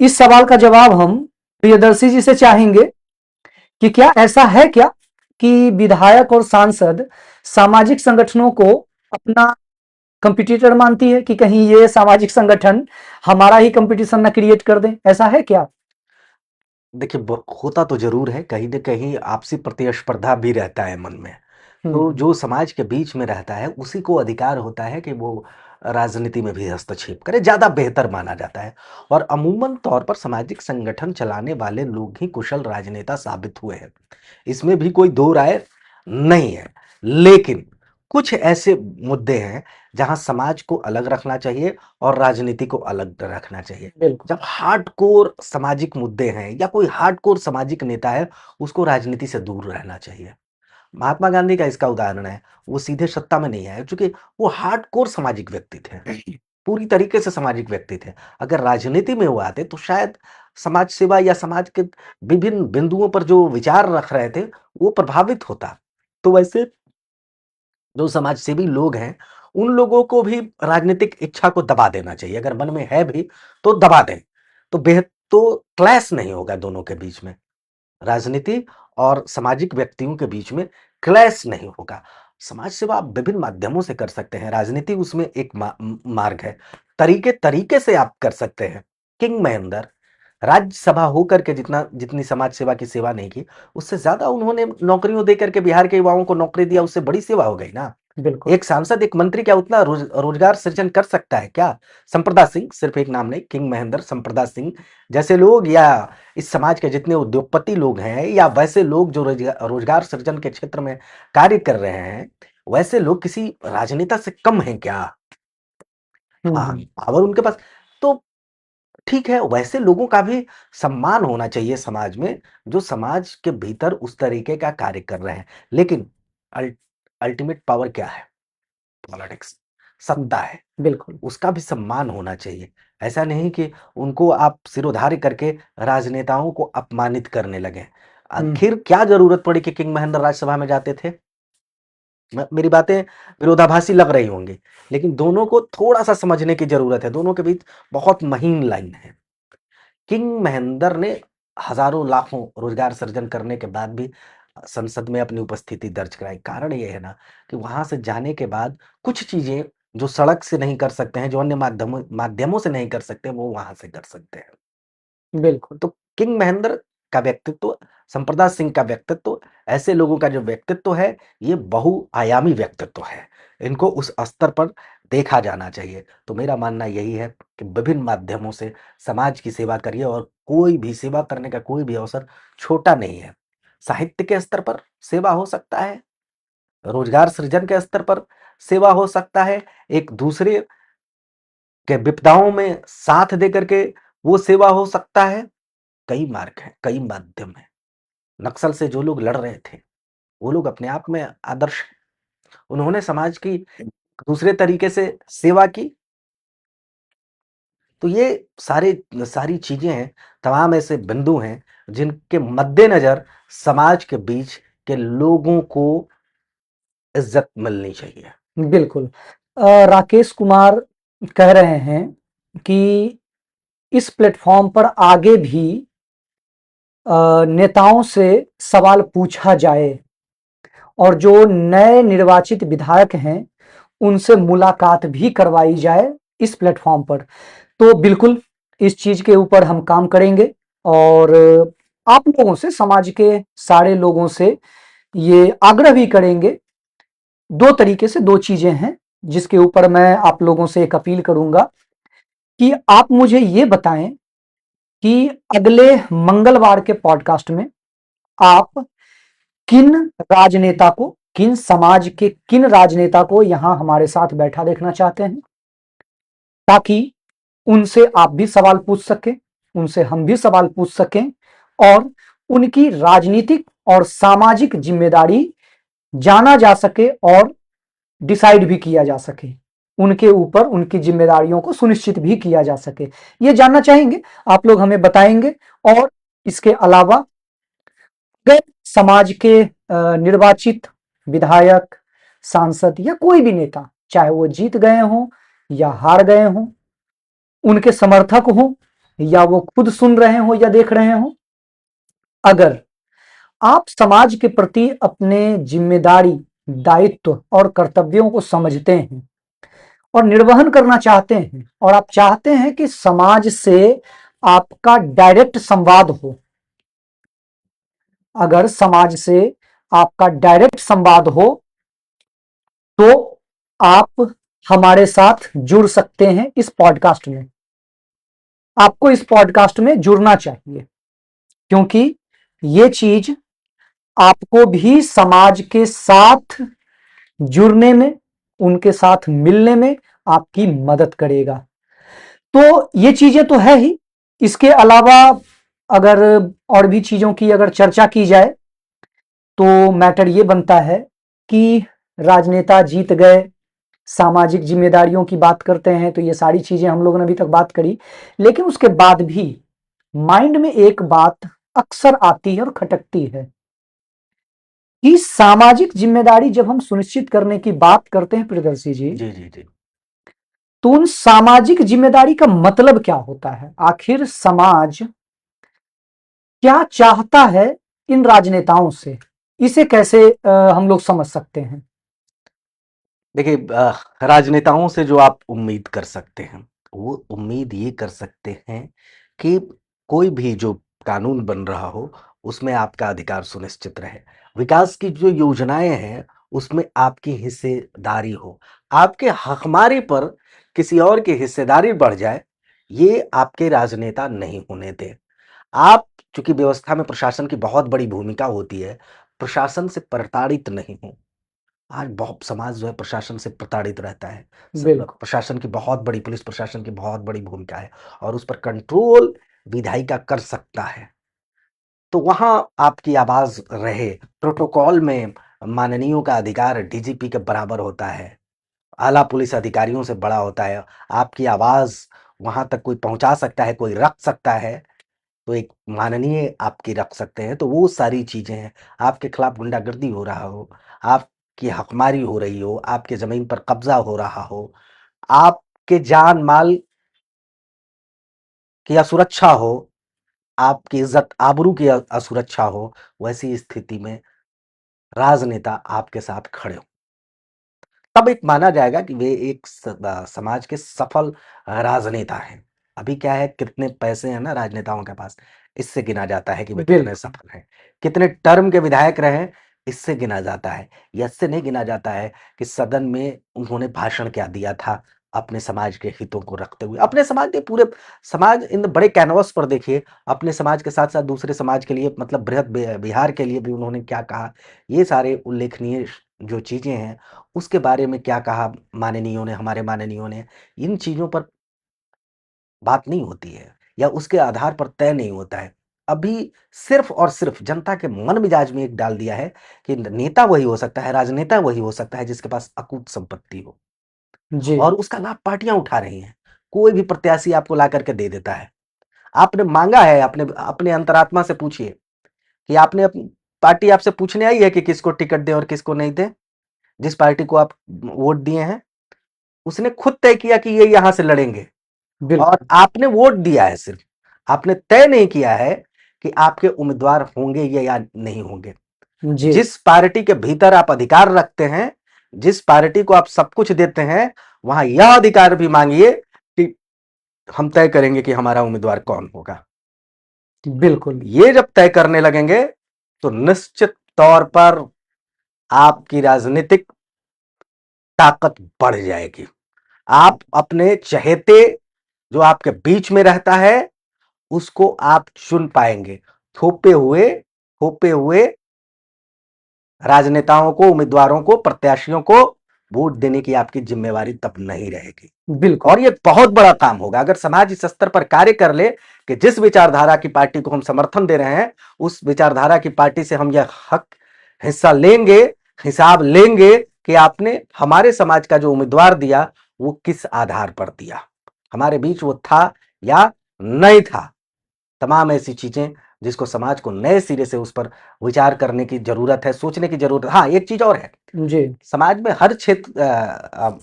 इस सवाल का जवाब हम प्रियदर्शी जी से चाहेंगे कि क्या ऐसा है क्या कि विधायक और सांसद सामाजिक संगठनों को अपना कंपटीटर मानती है, कि कहीं ये सामाजिक संगठन हमारा ही कंपटीशन ना क्रिएट कर दें? ऐसा है क्या? देखिए, होता तो जरूर है, कहीं ना कहीं आपसी प्रतिस्पर्धा भी रहता है मन में। तो जो समाज के बीच में रहता है उसी को अधिकार होता है कि वो राजनीति में भी हस्तक्षेप करे, ज्यादा बेहतर माना जाता है। और अमूमन तौर पर सामाजिक संगठन चलाने वाले लोग ही कुशल राजनेता साबित हुए हैं, इसमें भी कोई दो राय नहीं है। लेकिन कुछ ऐसे मुद्दे हैं जहां समाज को अलग रखना चाहिए और राजनीति को अलग रखना चाहिए। बिल्कुल। जब हार्डकोर सामाजिक मुद्दे हैं या कोई हार्डकोर सामाजिक नेता है, उसको राजनीति से दूर रहना चाहिए। महात्मा गांधी का इसका उदाहरण है। वो सीधे सत्ता में नहीं आए क्योंकि वो हार्डकोर सामाजिक व्यक्ति थे, पूरी तरीके से सामाजिक व्यक्ति थे। अगर राजनीति में वो आते तो शायद समाज सेवा या समाज के विभिन्न बिंदुओं पर जो विचार रख रहे थे वो प्रभावित होता। तो वैसे जो समाज सेवी लोग हैं, उन लोगों को भी राजनीतिक इच्छा को दबा देना चाहिए। अगर मन में है भी तो दबा दें, तो बेहद तो क्लैश नहीं होगा दोनों के बीच में। राजनीति और सामाजिक व्यक्तियों के बीच में क्लैश नहीं होगा। समाज सेवा आप विभिन्न माध्यमों से कर सकते हैं, राजनीति उसमें एक मार्ग है। तरीके तरीके से आप कर सकते हैं। किंग महेंद्र राज्यसभा होकर के जितनी समाज सेवा की सेवा नहीं की, उससे ज्यादा उन्होंने नौकरियों दे करके बिहार के युवाओं को नौकरी दिया, उससे बड़ी सेवा हो गई ना। बिल्कुल। एक सांसद, एक मंत्री क्या उतना रोजगार सृजन कर सकता है क्या? संप्रदा सिंह, सिर्फ एक नाम नहीं, किंग महेंद्र, संप्रदा सिंह जैसे लोग, या इस समाज के जितने उद्योगपति लोग हैं या वैसे लोग जो रोजगार सृजन के क्षेत्र में कार्य कर रहे हैं, वैसे लोग किसी राजनेता से कम हैं क्या? हाँ, पावर उनके पास। तो ठीक है, वैसे लोगों का भी सम्मान होना चाहिए समाज में, जो समाज के भीतर उस तरीके का कार्य कर रहे हैं। लेकिन अल्टीमेट पावर क्या है? पॉलिटिक्स, सत्ता है। बिल्कुल। उसका भी सम्मान होना चाहिए। ऐसा नहीं कि उनको आप सिरोधार्य करके राजनेताओं को अपमानित करने लगे। आखिर क्या जरूरत पड़ी कि किंग महेंद्र राज्यसभा में जाते थे? मेरी बातें विरोधाभासी लग रही होंगी, लेकिन दोनों को थोड़ा सा समझने की जरूरत है। दोनों के बीच बहुत महीन लाइन है। किंग महेंद्र ने हजारों लाखों रोजगार सृजन करने के बाद भी संसद में अपनी उपस्थिति दर्ज कराई। कारण ये है ना कि वहां से जाने के बाद कुछ चीजें जो सड़क से नहीं कर सकते हैं, जो अन्य माध्यमों से नहीं कर सकते, वो वहां से कर सकते हैं। बिल्कुल। तो किंग महेंद्र का व्यक्तित्व, संप्रदा सिंह का व्यक्तित्व, ऐसे लोगों का जो व्यक्तित्व है, ये बहुआयामी व्यक्तित्व है। इनको उस स्तर पर देखा जाना चाहिए। तो मेरा मानना यही है कि विभिन्न माध्यमों से समाज की सेवा करिए, और कोई भी सेवा करने का कोई भी अवसर छोटा नहीं है। साहित्य के स्तर पर सेवा हो सकता है, रोजगार सृजन के स्तर पर सेवा हो सकता है, एक दूसरे के विपदाओं में साथ दे करके वो सेवा हो सकता है। कई मार्ग हैं, कई माध्यम हैं। नक्सल से जो लोग लड़ रहे थे, वो लोग अपने आप में आदर्श हैं। उन्होंने समाज की दूसरे तरीके से सेवा की। तो ये सारी चीजें हैं, तमाम ऐसे बिंदु हैं जिनके मद्देनजर समाज के बीच के लोगों को इज्जत मिलनी चाहिए। बिल्कुल। राकेश कुमार कह रहे हैं कि इस प्लेटफॉर्म पर आगे भी नेताओं से सवाल पूछा जाए और जो नए निर्वाचित विधायक हैं उनसे मुलाकात भी करवाई जाए इस प्लेटफॉर्म पर। तो बिल्कुल इस चीज के ऊपर हम काम करेंगे और आप लोगों से, समाज के सारे लोगों से ये आग्रह भी करेंगे। दो तरीके से दो चीजें हैं जिसके ऊपर मैं आप लोगों से एक अपील करूंगा कि आप मुझे ये बताएं कि अगले मंगलवार के पॉडकास्ट में आप किन राजनेता को, किन समाज के किन राजनेता को यहां हमारे साथ बैठा देखना चाहते हैं, ताकि उनसे आप भी सवाल पूछ सकें, उनसे हम भी सवाल पूछ सकें और उनकी राजनीतिक और सामाजिक जिम्मेदारी जाना जा सके और डिसाइड भी किया जा सके, उनके ऊपर उनकी जिम्मेदारियों को सुनिश्चित भी किया जा सके। ये जानना चाहेंगे, आप लोग हमें बताएंगे। और इसके अलावा अगर समाज के निर्वाचित विधायक, सांसद या कोई भी नेता, चाहे वो जीत गए हों या हार गए हों, उनके समर्थक हों या वो खुद सुन रहे हों या देख रहे हों, अगर आप समाज के प्रति अपने जिम्मेदारी, दायित्व और कर्तव्यों को समझते हैं और निर्वहन करना चाहते हैं और आप चाहते हैं कि समाज से आपका डायरेक्ट संवाद हो, अगर समाज से आपका डायरेक्ट संवाद हो तो आप हमारे साथ जुड़ सकते हैं इस पॉडकास्ट में। आपको इस पॉडकास्ट में जुड़ना चाहिए क्योंकि ये चीज आपको भी समाज के साथ जुड़ने में, उनके साथ मिलने में आपकी मदद करेगा। तो ये चीजें तो है ही। इसके अलावा अगर और भी चीजों की अगर चर्चा की जाए तो मैटर ये बनता है कि राजनेता जीत गए, सामाजिक जिम्मेदारियों की बात करते हैं, तो ये सारी चीजें हम लोगों ने अभी तक बात करी। लेकिन उसके बाद भी माइंड में एक बात अक्सर आती है और खटकती है कि सामाजिक जिम्मेदारी जब हम सुनिश्चित करने की बात करते हैं प्रियदर्शी जी, जी जी जी। तो उन सामाजिक जिम्मेदारी का मतलब क्या होता है? आखिर समाज क्या चाहता है इन राजनेताओं से? इसे कैसे हम लोग समझ सकते हैं? देखिए, राजनेताओं से जो आप उम्मीद कर सकते हैं, वो उम्मीद ये कर सकते हैं कि कोई भी जो कानून बन रहा हो, उसमें आपका अधिकार सुनिश्चित रहे। विकास की जो योजनाएं हैं, उसमें आपकी हिस्सेदारी हो। आपके हकमारी पर किसी और की हिस्सेदारी बढ़ जाए, ये आपके राजनेता नहीं होने दें। आप, चूंकि व्यवस्था में प्रशासन की बहुत बड़ी भूमिका होती है, प्रशासन से प्रताड़ित नहीं हो। आज बहुत समाज जो है प्रशासन से प्रताड़ित रहता है। बिल्कुल। प्रशासन की बहुत बड़ी, पुलिस प्रशासन की बहुत बड़ी भूमिका है, और उस पर कंट्रोल विधायिका कर सकता है। तो वहां आपकी आवाज रहे। प्रोटोकॉल में माननीयों का अधिकार डीजीपी के बराबर होता है, आला पुलिस अधिकारियों से बड़ा होता है। आपकी आवाज वहां तक कोई पहुंचा सकता है, कोई रख सकता है, तो एक माननीय आपकी रख सकते हैं, तो वो सारी चीज़ें हैं। आपके खिलाफ गुंडागर्दी हो रहा हो, आपकी हकमारी हो रही हो, आपके ज़मीन पर कब्ज़ा हो रहा हो, आपके जान-माल की असुरक्षा हो, आपकी इज़्ज़त आबरू की असुरक्षा हो, वैसी स्थिति में राजनेता आपके साथ खड़े हों। तब एक माना जाएगा कि वे एक समाज के सफल राजनेता हैं। अभी क्या है, कितने पैसे हैं ना राजनेताओं के पास, इससे गिना जाता है कि वे कितने बिल्कुल, सफल हैं। कितने टर्म के विधायक रहे हैं, इससे गिना जाता है। या इससे नहीं गिना जाता है कि सदन में उन्होंने भाषण क्या दिया था, अपने समाज के हितों को रखते हुए। अपने समाज के पूरे समाज इन बड़े कैनवस पर देखिए, अपने समाज के साथ-साथ दूसरे समाज के लिए मतलब बृहद बिहार के लिए भी उन्होंने क्या कहा, ये सारे उल्लेखनीय जो चीज़ें हैं, उसके बारे में क्या कहा माननीयों ने, हमारे माननीयों ने, इन चीज़ों पर बात नहीं होती है या उसके आधार पर तय नहीं होता है। अभी सिर्फ़ और सिर्फ़ जनता के मन-मिजाज में एक डाल दिया है कि नेता वही हो सकता है, राजनेता वही हो सकता है जिसके पास अकूत संपत्ति हो जी, और उसका लाभ पार्टियाँ उठा रही हैं। कोई भी प्रत्याशी आपको ला कर के दे देता है। आपने माँगा है, अपने अपने अंतरात्मा से पूछिए कि आपने पार्टी आपसे पूछने आई है कि किसको टिकट दें और किसको नहीं दें? जिस पार्टी को आप वोट दिए हैं, उसने खुद तय किया कि ये यहाँ से लड़ेंगे और बिल्कुल, आपने वोट दिया है सिर्फ। आपने तय नहीं किया है कि आपके उम्मीदवार होंगे या नहीं होंगे। जी, जिस पार्टी के भीतर आप अधिकार रखते हैं, जिस पार्टी को आप सब कुछ देते हैं, वहां यह अधिकार भी मांगिए कि हम तय करेंगे कि हमारा उम्मीदवार कौन होगा। बिल्कुल, ये जब तय करने लगेंगे, तो निश्चित तौर पर आपकी राजनीतिक ताकत बढ़ जाएगी। आप अपने चहेते जो आपके बीच में रहता है, उसको आप चुन पाएंगे। थोपे हुए राजनेताओं को, उम्मीदवारों को, प्रत्याशियों को वोट देने की आपकी जिम्मेवारी तब नहीं रहेगी। बिल्कुल, और ये बहुत बड़ा काम होगा अगर समाज इस स्तर पर कार्य कर ले कि जिस विचारधारा की पार्टी को हम समर्थन दे रहे हैं, उस विचारधारा की पार्टी से हम यह हक हिस्सा लेंगे, हिसाब लेंगे कि आपने हमारे समाज का जो उम्मीदवार दिया वो किस आधार पर दिया, हमारे बीच वो था या नहीं था। तमाम ऐसी चीजें जिसको समाज को नए सिरे से उस पर विचार करने की जरूरत है, सोचने की जरूरत है। हाँ, एक चीज और है, जी, समाज में हर क्षेत्र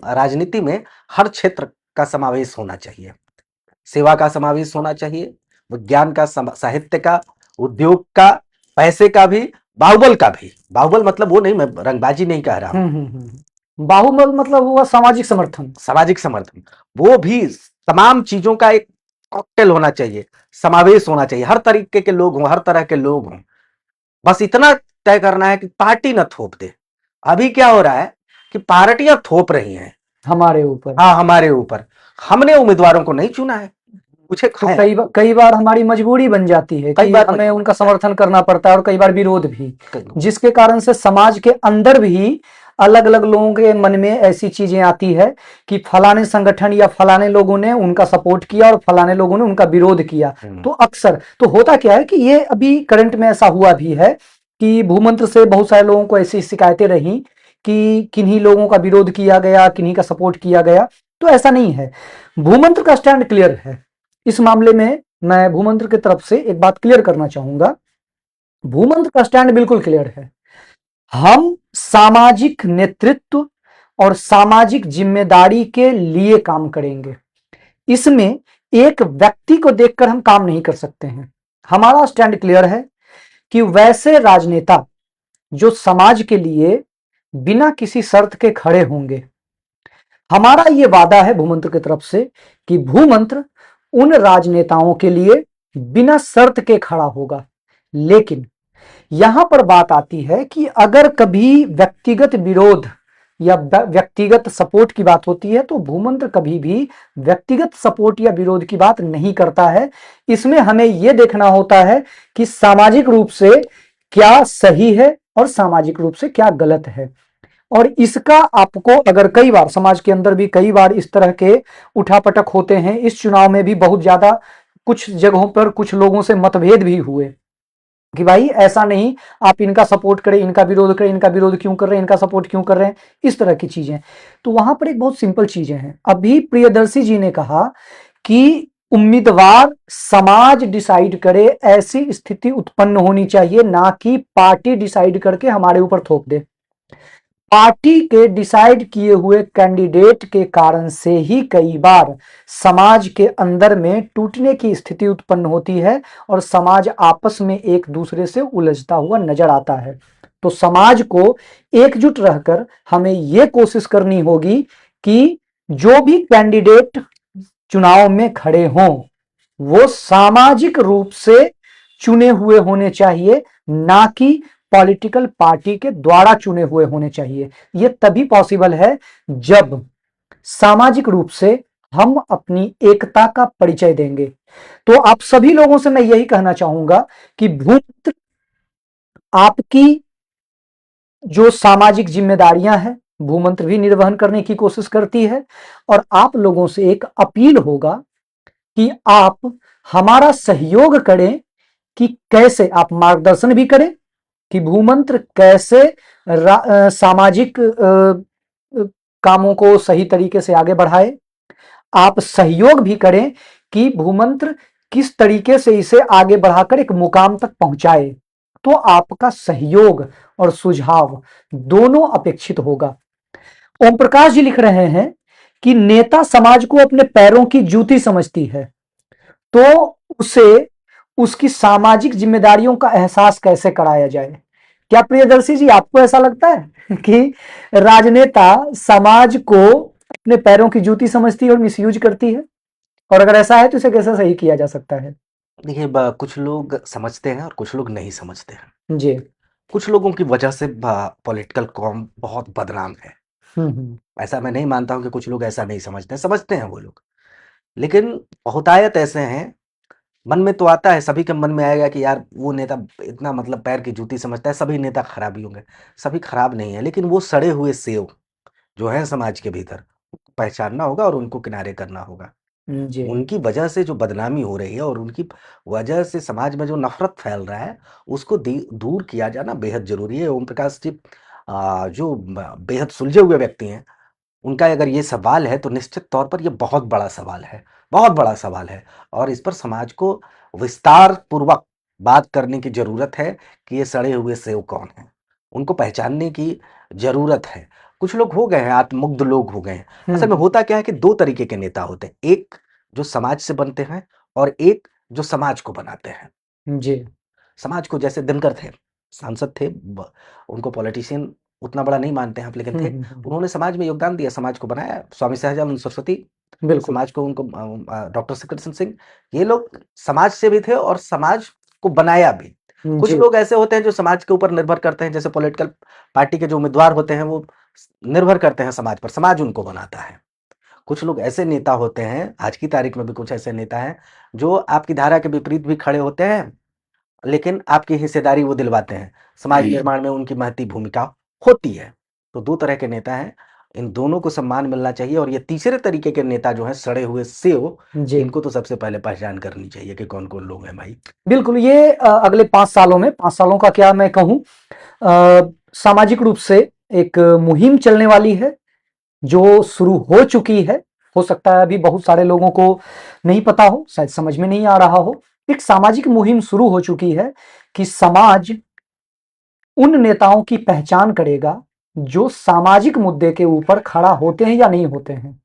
राजनीति में हर क्षेत्र का समावेश होना चाहिए। सेवा का समावेश होना चाहिए, विज्ञान का, साहित्य का, उद्योग का, पैसे का भी, बाहुबल का भी। बाहुबल मतलब वो नहीं, मैं रंगबाजी नहीं कह रहा हूं। बाहुबल मतलब हुआ सामाजिक समर्थन। सामाजिक समर्थन, वो भी तमाम चीजों का एक कॉकटेल होना चाहिए, समावेश होना चाहिए। हर तरीके के लोग हों, हर तरह के लोग हों। बस इतना तय करना है कि पार्टी न थोप दे। अभी क्या हो रहा है कि पार्टियां थोप रही हैं हमारे ऊपर। हाँ हमारे ऊपर। हमने उम्मीदवारों को नहीं चुना है, कुछ एक तो है। कई बार हमारी मजबूरी बन जाती है कई कि बार हमें उनका समर्थन करना पड़ता है और कई बार विरोध भी, कई- जिसके कारण से समाज के अंदर भी अलग अलग लोगों के मन में ऐसी चीजें आती है कि फलाने संगठन या फलाने लोगों ने उनका सपोर्ट किया और फलाने लोगों ने उनका विरोध किया। तो अक्सर तो होता क्या है कि ये अभी करंट में ऐसा हुआ भी है कि भूमंत्र से बहुत सारे लोगों को ऐसी शिकायतें रही कि किन्हीं लोगों का विरोध किया गया, किन्हीं का सपोर्ट किया गया। तो ऐसा नहीं है, भूमंत्र का स्टैंड क्लियर है। इस मामले में मैं भूमंत्र की तरफ से एक बात क्लियर करना चाहूंगा। भूमंत्र का स्टैंड बिल्कुल क्लियर है। हम सामाजिक नेतृत्व और सामाजिक जिम्मेदारी के लिए काम करेंगे। इसमें एक व्यक्ति को देखकर हम काम नहीं कर सकते हैं। हमारा स्टैंड क्लियर है कि वैसे राजनेता जो समाज के लिए बिना किसी शर्त के खड़े होंगे। हमारा यह वादा है भूमंत्र की तरफ से कि भूमंत्र उन राजनेताओं के लिए बिना शर्त के खड़ा होगा। लेकिन यहां पर बात आती है कि अगर कभी व्यक्तिगत विरोध या व्यक्तिगत सपोर्ट की बात होती है तो भूमंत्र कभी भी व्यक्तिगत सपोर्ट या विरोध की बात नहीं करता है। इसमें हमें यह देखना होता है कि सामाजिक रूप से क्या सही है और सामाजिक रूप से क्या गलत है। और इसका आपको अगर कई बार समाज के अंदर भी कई बार इस तरह के उठापटक होते हैं, इस चुनाव में भी बहुत ज्यादा कुछ जगहों पर कुछ लोगों से मतभेद भी हुए कि भाई ऐसा नहीं, आप इनका सपोर्ट करें, इनका विरोध करें, इनका विरोध क्यों कर रहे हैं, इनका सपोर्ट क्यों कर रहे हैं, इस तरह की चीजें। तो वहां पर एक बहुत सिंपल चीजें हैं। अभी प्रियदर्शी जी ने कहा कि उम्मीदवार समाज डिसाइड करे, ऐसी स्थिति उत्पन्न होनी चाहिए, ना कि पार्टी डिसाइड करके हमारे ऊपर थोप दे। पार्टी के डिसाइड किए हुए कैंडिडेट के कारण से ही कई बार समाज के अंदर में टूटने की स्थिति उत्पन्न होती है और समाज आपस में एक दूसरे से उलझता हुआ नजर आता है। तो समाज को एकजुट रहकर हमें यह कोशिश करनी होगी कि जो भी कैंडिडेट चुनाव में खड़े हों वो सामाजिक रूप से चुने हुए होने चाहिए, ना कि पॉलिटिकल पार्टी के द्वारा चुने हुए होने चाहिए। यह तभी पॉसिबल है जब सामाजिक रूप से हम अपनी एकता का परिचय देंगे। तो आप सभी लोगों से मैं यही कहना चाहूंगा कि भूमित्र आपकी जो सामाजिक जिम्मेदारियां हैं भूमंत्र भी निर्वहन करने की कोशिश करती है, और आप लोगों से एक अपील होगा कि आप हमारा सहयोग करें कि कैसे आप मार्गदर्शन भी करें कि भूमंत्र कैसे सामाजिक कामों को सही तरीके से आगे बढ़ाए। आप सहयोग भी करें कि भूमंत्र किस तरीके से इसे आगे बढ़ाकर एक मुकाम तक पहुंचाए। तो आपका सहयोग और सुझाव दोनों अपेक्षित होगा। ओम प्रकाश जी लिख रहे हैं कि नेता समाज को अपने पैरों की जूती समझती है, तो उसे उसकी सामाजिक जिम्मेदारियों का एहसास कैसे कराया जाए। क्या प्रियदर्शी जी आपको ऐसा लगता है कि राजनेता समाज को अपने पैरों की जूती समझती है और मिसयूज करती है, और अगर ऐसा है तो इसे कैसे सही किया जा सकता है? देखिए कुछ लोग समझते हैं और कुछ लोग नहीं समझते हैं। जी। कुछ लोगों की वजह से पॉलिटिकल कॉम बहुत बदनाम है। ऐसा मैं नहीं मानता हूं कि कुछ लोग ऐसा नहीं समझते हैं, समझते हैं वो लोग, लेकिन बहुतायत ऐसे हैं। मन में तो आता है, सभी के मन में आएगा कि यार वो नेता इतना मतलब पैर की जूती समझता है, सभी नेता खराब ही होंगे। सभी खराब नहीं है, लेकिन वो सड़े हुए सेव जो है समाज के भीतर पहचानना होगा और उनको किनारे करना होगा। जी। उनकी वजह से जो बदनामी हो रही है और उनकी वजह से समाज में जो नफरत फैल रहा है, उसको दूर किया जाना बेहद जरूरी है। ओम प्रकाश जी जो बेहद सुलझे हुए व्यक्ति हैं, उनका अगर ये सवाल है तो निश्चित तौर पर ये बहुत बड़ा सवाल है, बहुत बड़ा सवाल है, और इस पर समाज को विस्तार पूर्वक बात करने की जरूरत है कि ये सड़े हुए सेव कौन हैं। उनको पहचानने की जरूरत है। कुछ लोग हो गए हैं, आत्ममुग्ध लोग हो गए हैं। असल में होता क्या है कि दो तरीके के नेता होते हैं, एक जो समाज से बनते हैं और एक जो समाज को बनाते हैं। जी। समाज को, जैसे दिनकर थे, सांसद थे, उनको पॉलिटिशियन उतना बड़ा नहीं मानते हैं आप, लेकिन थे, उन्होंने समाज में योगदान दिया, समाज को बनाया। स्वामी सहजानंद सरस्वती, बिल्कुल। समाज को उनको डॉक्टर कृष्ण सिंह, ये लोग समाज से भी थे और समाज को बनाया भी। कुछ जी। लोग ऐसे होते हैं जो समाज के ऊपर निर्भर करते हैं, जैसे पॉलिटिकल पार्टी के जो उम्मीदवार होते हैं वो निर्भर करते हैं समाज पर, समाज उनको बनाता है। कुछ लोग ऐसे नेता होते हैं, आज की तारीख में भी कुछ ऐसे नेता हैं जो आपकी धारा के विपरीत भी खड़े होते हैं, लेकिन आपकी हिस्सेदारी वो दिलवाते हैं। समाज निर्माण में उनकी महती भूमिका होती है। तो दो तरह के नेता हैं, इन दोनों को सम्मान मिलना चाहिए। और ये तीसरे तरीके के नेता जो हैं, सड़े हुए सेव, जी। इनको तो सबसे पहले पहचान करनी चाहिए कि कौन कौन लोग हैं भाई। बिल्कुल। ये अगले 5 सालों में, 5 सालों का क्या मैं कहूं, सामाजिक रूप से एक मुहिम चलने वाली है जो शुरू हो चुकी है। हो सकता है अभी बहुत सारे लोगों को नहीं पता हो, शायद समझ में नहीं आ रहा हो। एक सामाजिक मुहिम शुरू हो चुकी है कि समाज उन नेताओं की पहचान करेगा जो सामाजिक मुद्दे के ऊपर खड़ा होते हैं या नहीं होते हैं।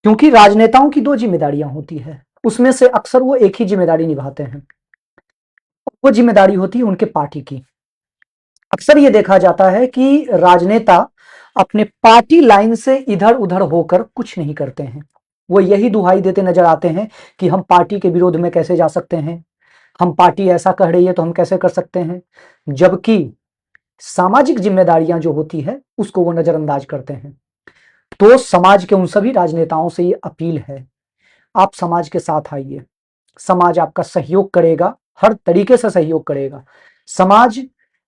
क्योंकि राजनेताओं की दो जिम्मेदारियां होती है, उसमें से अक्सर वो एक ही जिम्मेदारी निभाते हैं। वो जिम्मेदारी होती है उनके पार्टी की। अक्सर ये देखा जाता है कि राजनेता अपने पार्टी लाइन से इधर उधर होकर कुछ नहीं करते हैं। वो यही दुहाई देते नजर आते हैं कि हम पार्टी के विरोध में कैसे जा सकते हैं, हम पार्टी ऐसा कह रही है तो हम कैसे कर सकते हैं, जबकि सामाजिक जिम्मेदारियां जो होती है उसको वो नजरअंदाज करते हैं। तो समाज के उन सभी राजनेताओं से ये अपील है, आप समाज के साथ आइए। समाज आपका सहयोग करेगा, हर तरीके से सहयोग करेगा। समाज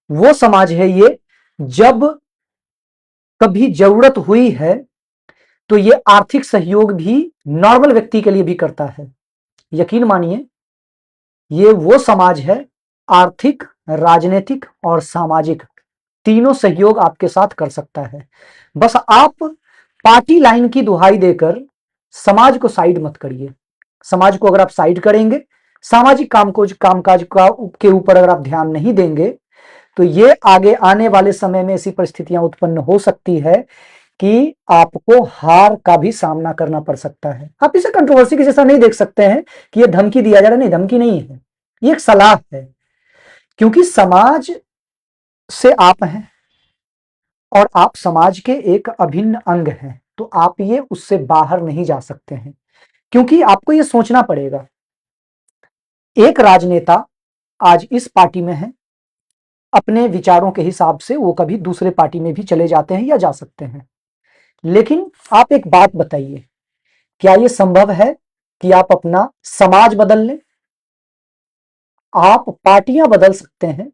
वो समाज है ये, जब कभी जरूरत हुई है तो ये आर्थिक सहयोग भी नॉर्मल व्यक्ति के लिए भी करता है। यकीन मानिए, ये वो समाज है, आर्थिक, राजनीतिक और सामाजिक तीनों सहयोग आपके साथ कर सकता है। बस आप पार्टी लाइन की दुहाई देकर समाज को साइड मत करिए। समाज को अगर आप साइड करेंगे, सामाजिक कामकाज के ऊपर अगर आप ध्यान नहीं देंगे, तो ये आगे आने वाले समय में ऐसी परिस्थितियां उत्पन्न हो सकती है कि आपको हार का भी सामना करना पड़ सकता है। आप इसे कंट्रोवर्सी के जैसा नहीं देख सकते हैं कि ये धमकी दिया जा रहा है, नहीं, धमकी नहीं है, ये एक सलाह है, क्योंकि समाज से आप हैं और आप समाज के एक अभिन्न अंग हैं, तो आप ये उससे बाहर नहीं जा सकते हैं, क्योंकि आपको ये सोचना पड़ेगा, एक राजनेता आज इस पार्टी में है, अपने विचारों के हिसाब से वो कभी दूसरे पार्टी में भी चले जाते हैं या जा सकते हैं, लेकिन आप एक बात बताइए, क्या ये संभव है कि आप अपना समाज बदल लें? आप पार्टियां बदल सकते हैं,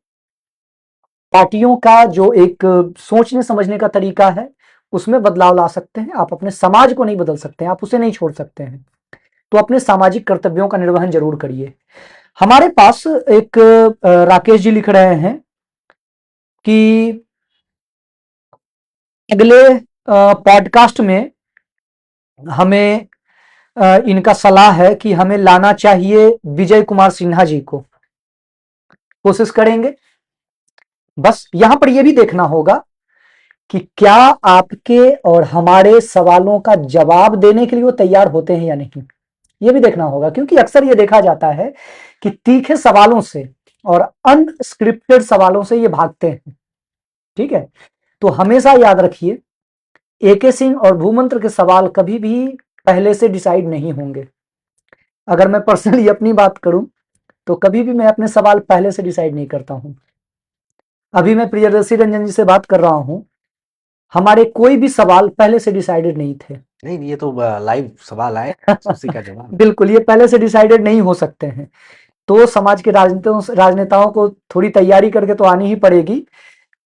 पार्टियों का जो एक सोचने समझने का तरीका है उसमें बदलाव ला सकते हैं, आप अपने समाज को नहीं बदल सकते हैं, आप उसे नहीं छोड़ सकते हैं, तो अपने सामाजिक कर्तव्यों का निर्वहन जरूर करिए। हमारे पास एक राकेश जी लिख रहे हैं कि अगले पॉडकास्ट में हमें इनका सलाह है कि हमें लाना चाहिए विजय कुमार सिन्हा जी को, कोशिश करेंगे। बस यहां पर यह भी देखना होगा कि क्या आपके और हमारे सवालों का जवाब देने के लिए वो तैयार होते हैं या नहीं, ये भी देखना होगा, क्योंकि अक्सर ये देखा जाता है कि तीखे सवालों से और अनस्क्रिप्टेड सवालों से ये भागते हैं। ठीक है, तो हमेशा याद रखिए, एके सिंह और भूमंत्र के सवाल कभी भी पहले से डिसाइड नहीं होंगे। अगर मैं पर्सनली अपनी बात करूं तो कभी भी मैं अपने सवाल पहले से डिसाइड नहीं करता हूं। अभी मैं प्रियदर्शी रंजन जी से बात कर रहा हूं, हमारे कोई भी सवाल पहले से डिसाइडेड नहीं थे। नहीं, ये तो लाइव सवाल आए, उसी का जवाब। बिल्कुल, ये पहले से डिसाइडेड नहीं हो सकते हैं, तो समाज के राजनेताओं को थोड़ी तैयारी करके तो आनी ही पड़ेगी।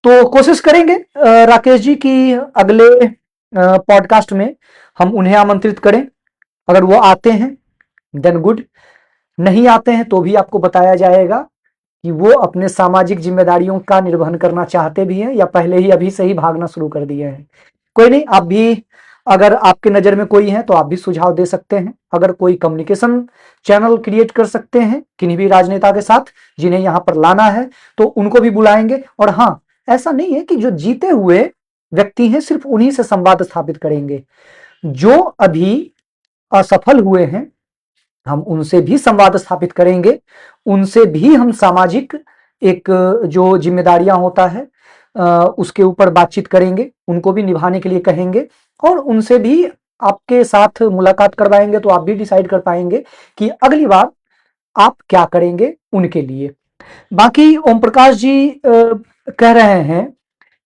तो कोशिश करेंगे राकेश जी की अगले पॉडकास्ट में हम उन्हें आमंत्रित करें। अगर वो आते हैं देन गुड, नहीं आते हैं तो भी आपको बताया जाएगा कि वो अपने सामाजिक जिम्मेदारियों का निर्वहन करना चाहते भी हैं या पहले ही अभी से ही भागना शुरू कर दिए हैं। कोई नहीं, आप भी अगर आपके नज़र में कोई है तो आप भी सुझाव दे सकते हैं। अगर कोई कम्युनिकेशन चैनल क्रिएट कर सकते हैं किन्हीं भी राजनेता के साथ जिन्हें यहाँ पर लाना है तो उनको भी बुलाएंगे। और हाँ, ऐसा नहीं है कि जो जीते हुए व्यक्ति हैं सिर्फ उन्हीं से संवाद स्थापित करेंगे, जो अभी असफल हुए हैं हम उनसे भी संवाद स्थापित करेंगे, उनसे भी हम सामाजिक एक जो जिम्मेदारियां होता है उसके ऊपर बातचीत करेंगे, उनको भी निभाने के लिए कहेंगे और उनसे भी आपके साथ मुलाकात करवाएंगे, तो आप भी डिसाइड कर पाएंगे कि अगली बार आप क्या करेंगे उनके लिए। बाकी ओम प्रकाश जी कह रहे हैं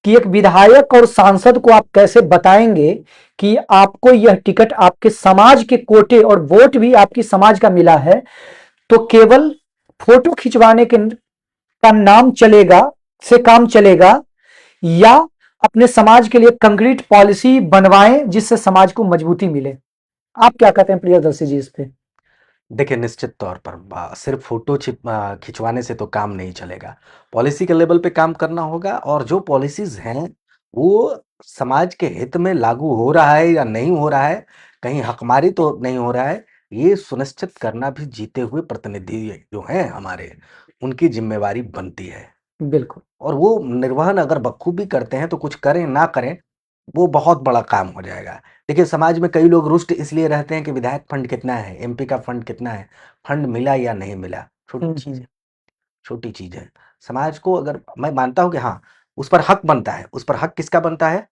कि एक विधायक और सांसद को आप कैसे बताएंगे कि आपको यह टिकट आपके समाज के कोटे और वोट भी आपकी समाज का मिला है, तो केवल फोटो खिंचवाने के का नाम चलेगा से काम चलेगा, या अपने समाज के लिए कंक्रीट पॉलिसी बनवाएं जिससे समाज को मजबूती मिले। आप क्या कहते हैं प्रियदर्शी जी इस पे? देखिए, निश्चित तौर पर सिर्फ फोटो खिंचवाने से तो काम नहीं चलेगा। पॉलिसी के लेवल पे काम करना होगा और जो पॉलिसीज़ हैं, वो समाज के हित में लागू हो रहा है या नहीं हो रहा है, कहीं हकमारी तो नहीं हो रहा है, ये सुनिश्चित करना भी जीते हुए प्रतिनिधि जो हैं हमारे, उनकी ज़िम्मेवारी बनती है। बिल्कुल। और वो निर्वहन अगर बखूबी करते हैं तो कुछ करें ना करें, वो बहुत बड़ा काम हो जाएगा। देखिए, समाज में कई लोग रुष्ट इसलिए रहते हैं कि विधायक फंड कितना है, एमपी का फंड कितना है, फंड मिला या नहीं मिला, छोटी चीज़ है, छोटी चीज़ है। समाज को अगर मैं मानता हूँ कि हाँ, उस पर हक बनता है, उस पर हक किसका बनता है?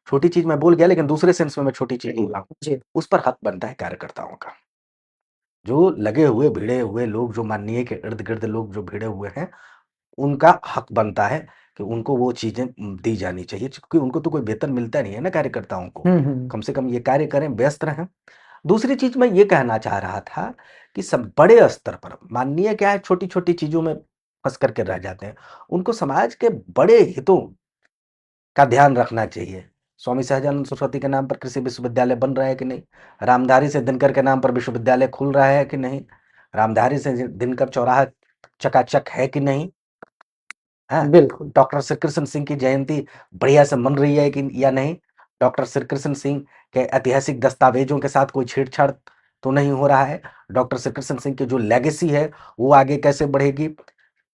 छोटी चीज़ मैं बोल गया लेकिन दूसरे सेंस में मैं छोटी चीज़ बोल रहा हूँ। जी। उस पर हक बनता है कार्यकर्ताओं का। जो लगे हुए, भिड़े हुए लोग, जो माननीय के इर्द-गिर्द लोग जो भिड़े हुए हैं, उनका हक बनता है कि उनको वो चीज़ें दी जानी चाहिए, क्योंकि उनको तो कोई वेतन मिलता नहीं है ना कार्यकर्ताओं को। कम से कम ये कार्य करें, व्यस्त रहें। दूसरी चीज़ मैं ये कहना चाह रहा था कि सब बड़े स्तर पर माननीय क्या है, छोटी-छोटी चीज़ों में फँस कर के रह जाते हैं। उनको समाज के बड़े हितों का ध्यान रखना चाहिए। स्वामी सहजानंद सरस्वती के नाम पर कृषि विश्वविद्यालय बन रहा है कि नहीं? रामधारी से दिनकर के नाम पर विश्वविद्यालय खुल रहा है कि नहीं? रामधारी से दिनकर चौराहा चकाचक है कि नहीं? हैं? बिल्कुल। डॉक्टर श्री कृष्ण सिंह की जयंती बढ़िया से मन रही है कि या नहीं? डॉक्टर श्री कृष्ण सिंह के ऐतिहासिक दस्तावेजों के साथ कोई छेड़छाड़ तो नहीं हो रहा है। डॉक्टर श्री कृष्ण सिंह की जो लेगेसी है वो आगे कैसे बढ़ेगी,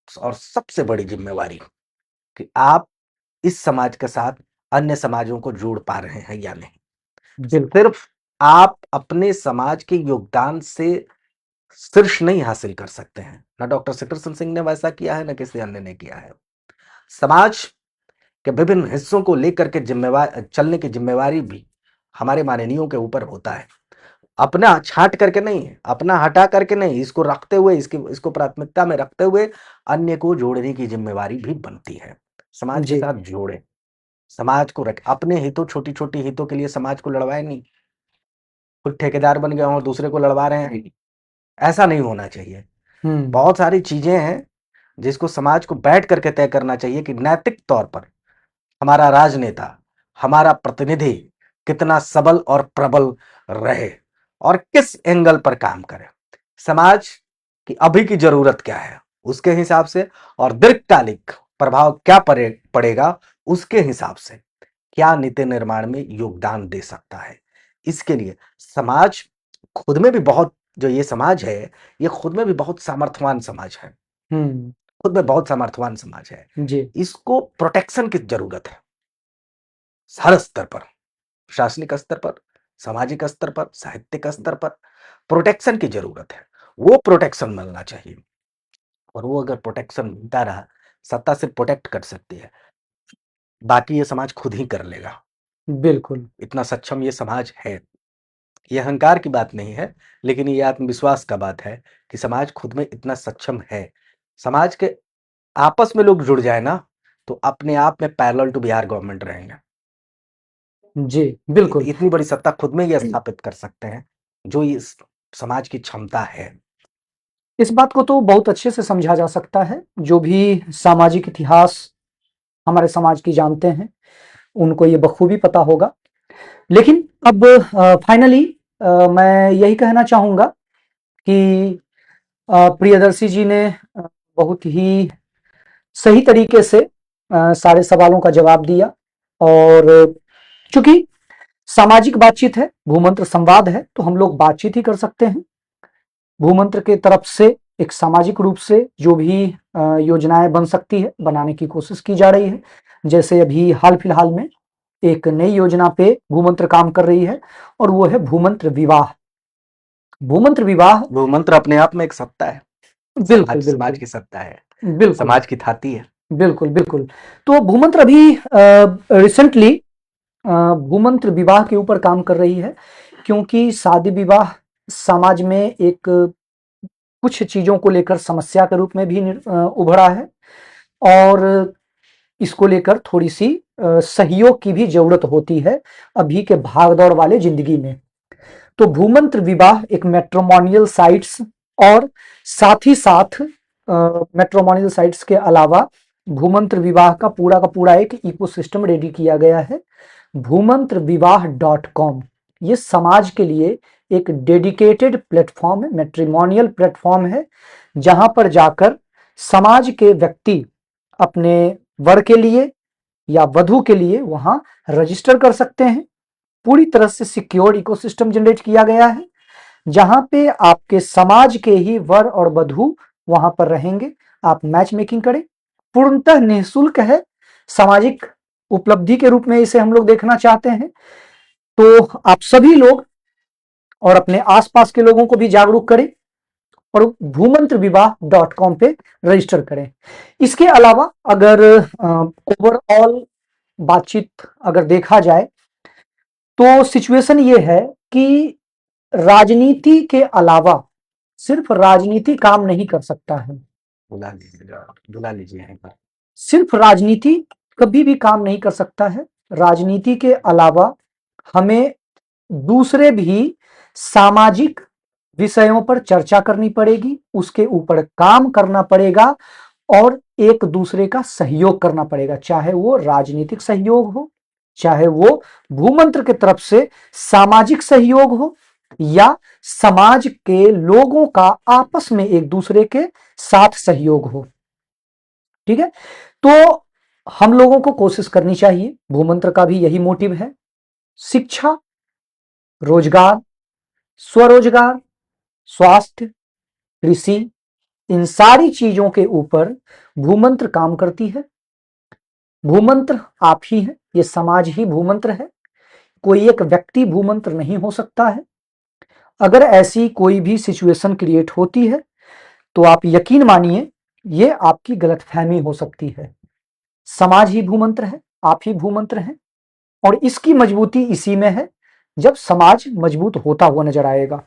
और सबसे बड़ी जिम्मेवारी कि आप इस समाज के साथ अन्य समाजों को जोड़ पा रहे हैं या नहीं। बिल्कुल। सिर्फ आप अपने समाज के योगदान से शीर्ष नहीं हासिल कर सकते हैं, ना डॉक्टर श्री कृष्ण सिंह ने वैसा किया है, ना किसी अन्य ने किया है। समाज के विभिन्न हिस्सों को लेकर के जिम्मेवार चलने की जिम्मेवारी भी हमारे माननीयों के ऊपर होता है। अपना छांट करके नहीं, अपना हटा करके नहीं, इसको रखते हुए, इसको प्राथमिकता में रखते हुए अन्य को जोड़ने की जिम्मेवारी भी बनती है। समाज के जी, साथ जोड़े, समाज को रख, अपने हितों, छोटी छोटी हितों के लिए समाज को लड़वाए नहीं। खुद ठेकेदार बन गए और दूसरे को लड़वा रहे हैं, ऐसा नहीं होना चाहिए। बहुत सारी चीजें हैं जिसको समाज को बैठ करके तय करना चाहिए कि नैतिक तौर पर हमारा राजनेता, हमारा प्रतिनिधि कितना सबल और प्रबल रहे और किस एंगल पर काम करे। समाज की अभी की जरूरत क्या है उसके हिसाब से, और दीर्घकालिक प्रभाव क्या पड़ेगा उसके हिसाब से क्या नीति निर्माण में योगदान दे सकता है। इसके लिए समाज खुद में भी बहुत, जो ये समाज है ये खुद में भी बहुत सामर्थ्यवान समाज है, खुद में बहुत सामर्थ्यवान समाज है। जी, इसको प्रोटेक्शन की जरूरत है हर स्तर पर, प्रशासनिक स्तर पर, सामाजिक स्तर पर, साहित्यिक स्तर पर प्रोटेक्शन की जरूरत है। वो प्रोटेक्शन मिलना चाहिए, और वो अगर प्रोटेक्शन मिलता रहा, सत्ता सिर्फ प्रोटेक्ट कर सकती है, बाकी ये समाज खुद ही कर लेगा। बिल्कुल। इतना सक्षम ये समाज है। ये अहंकार की बात नहीं है, लेकिन ये आत्मविश्वास का बात है कि समाज खुद में इतना सक्षम है। समाज के आपस में लोग जुड़ जाए ना, तो अपने आप में पैरेलल टू बिहार गवर्नमेंट रहेंगे। जी, बिल्कुल। इतनी बड़ी सत्ता खुद में ये स्थापित कर सकते हैं, जो इस समाज की क्षमता है। इस बात को तो बहुत अच्छे से समझा जा सकता है, जो भी सामाजिक इतिहास हमारे समाज की जानते हैं, उनको ये बखूबी पता होगा। लेकिन अब फाइनली मैं यही कहना चाहूँगा कि प्रियदर्शी जी ने बहुत ही सही तरीके से सारे सवालों का जवाब दिया, और चूंकि सामाजिक बातचीत है, भूमंत्र संवाद है, तो हम लोग बातचीत ही कर सकते हैं। भूमंत्र के तरफ से एक सामाजिक रूप से जो भी योजनाएं बन सकती है, बनाने की कोशिश की जा रही है। जैसे अभी हाल फिलहाल में एक नई योजना पे भूमंत्र काम कर रही है, और वो है भूमंत्र विवाह। भूमंत्र विवाह वो मंत्र अपने आप में एक सत्ता है, बिल्कुल, समाज बिल्कुल, की सत्ता है, बिल्कुल, समाज की थाती है। बिल्कुल, बिल्कुल। तो भूमंत्र अभी रिसेंटली भूमंत्र विवाह के ऊपर काम कर रही है, क्योंकि शादी विवाह समाज में एक कुछ चीजों को लेकर समस्या के रूप में भी उभरा है, और इसको लेकर थोड़ी सी सहयोग की भी जरूरत होती है अभी के भागदौड़ वाले जिंदगी में। तो भूमंत्र विवाह एक मैट्रिमोनियल साइट्स, और साथ ही साथ मैट्रिमोनियल साइट्स के अलावा भूमंत्र विवाह का पूरा एक इकोसिस्टम रेडी किया गया है। भूमंत्र विवाह .com ये समाज के लिए एक डेडिकेटेड प्लेटफॉर्म है, मैट्रिमोनियल प्लेटफॉर्म है, जहां पर जाकर समाज के व्यक्ति अपने वर के लिए या वधु के लिए वहां रजिस्टर कर सकते हैं। पूरी तरह से सिक्योर इकोसिस्टम जनरेट किया गया है, जहां पे आपके समाज के ही वर और वधु वहां पर रहेंगे। आप मैच मेकिंग करें, पूर्णतः निःशुल्क है, सामाजिक उपलब्धि के रूप में इसे हम लोग देखना चाहते हैं। तो आप सभी लोग और अपने आसपास के लोगों को भी जागरूक करें, और भूमंत्र विवाह .com पे रजिस्टर करें। इसके अलावा अगर ओवरऑल बातचीत अगर देखा जाए, तो सिचुएशन ये है कि राजनीति के अलावा सिर्फ राजनीति काम नहीं कर सकता है। बुला लीजिए यहीं पर। सिर्फ राजनीति कभी भी काम नहीं कर सकता है। राजनीति के अलावा हमें दूसरे भी सामाजिक विषयों पर चर्चा करनी पड़ेगी, उसके ऊपर काम करना पड़ेगा, और एक दूसरे का सहयोग करना पड़ेगा, चाहे वो राजनीतिक सहयोग हो, चाहे वो भूमंत्र की तरफ से सामाजिक सहयोग हो, या समाज के लोगों का आपस में एक दूसरे के साथ सहयोग हो। ठीक है, तो हम लोगों को कोशिश करनी चाहिए, भूमंत्र का भी यही मोटिव है, शिक्षा, रोजगार, स्वरोजगार, स्वास्थ्य, कृषि, इन सारी चीजों के ऊपर भूमंत्र काम करती है। भूमंत्र आप ही हैं, ये समाज ही भूमंत्र है, कोई एक व्यक्ति भूमंत्र नहीं हो सकता है। अगर ऐसी कोई भी सिचुएशन क्रिएट होती है तो आप यकीन मानिए ये आपकी गलतफहमी हो सकती है। समाज ही भूमंत्र है, आप ही भूमंत्र हैं, और इसकी मजबूती इसी में है जब समाज मजबूत होता हुआ नजर आएगा।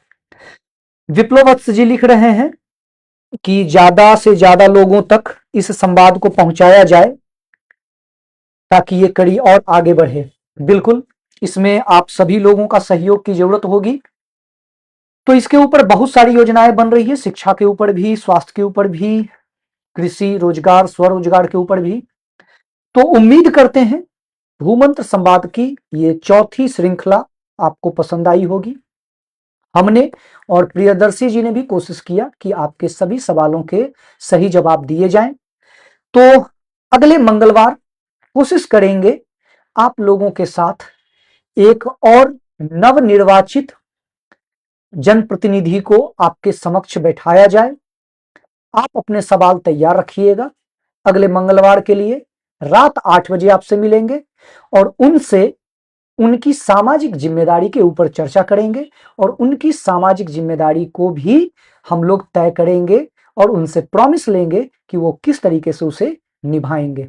विप्लव वत्स जी लिख रहे हैं कि ज्यादा से ज्यादा लोगों तक इस संवाद को पहुंचाया जाए ताकि ये कड़ी और आगे बढ़े। बिल्कुल, इसमें आप सभी लोगों का सहयोग की जरूरत होगी। तो इसके ऊपर बहुत सारी योजनाएं बन रही है, शिक्षा के ऊपर भी, स्वास्थ्य के ऊपर भी, कृषि, रोजगार, स्वरोजगार के ऊपर भी। तो उम्मीद करते हैं भूमंत्र संवाद की ये चौथी श्रृंखला आपको पसंद आई होगी। हमने और प्रियदर्शी जी ने भी कोशिश किया कि आपके सभी सवालों के सही जवाब दिए जाएं। तो अगले मंगलवार कोशिश करेंगे आप लोगों के साथ एक और नवनिर्वाचित जनप्रतिनिधि को आपके समक्ष बैठाया जाए। आप अपने सवाल तैयार रखिएगा, अगले मंगलवार के लिए रात 8 बजे आपसे मिलेंगे और उनसे उनकी सामाजिक जिम्मेदारी के ऊपर चर्चा करेंगे और उनकी सामाजिक जिम्मेदारी को भी हम लोग तय करेंगे और उनसे प्रॉमिस लेंगे कि वो किस तरीके से उसे निभाएंगे।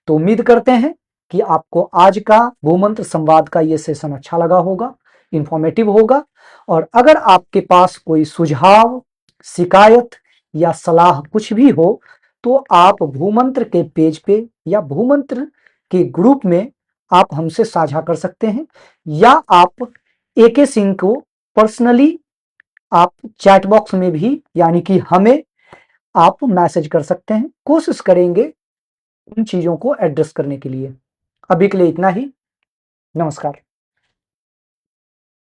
तो उम्मीद करते हैं कि आपको आज का भूमंत्र संवाद का ये सेशन अच्छा लगा होगा, इंफॉर्मेटिव होगा। और अगर आपके पास कोई सुझाव, शिकायत या सलाह कुछ भी हो तो आप भूमंत्र के पेज पे या भूमंत्र के ग्रुप में आप हमसे साझा कर सकते हैं, या आप एके सिंह को पर्सनली आप चैट बॉक्स में भी यानी कि हमें आप मैसेज कर सकते हैं। कोशिश करेंगे उन चीजों को एड्रेस करने के लिए। अभी के लिए इतना ही। नमस्कार।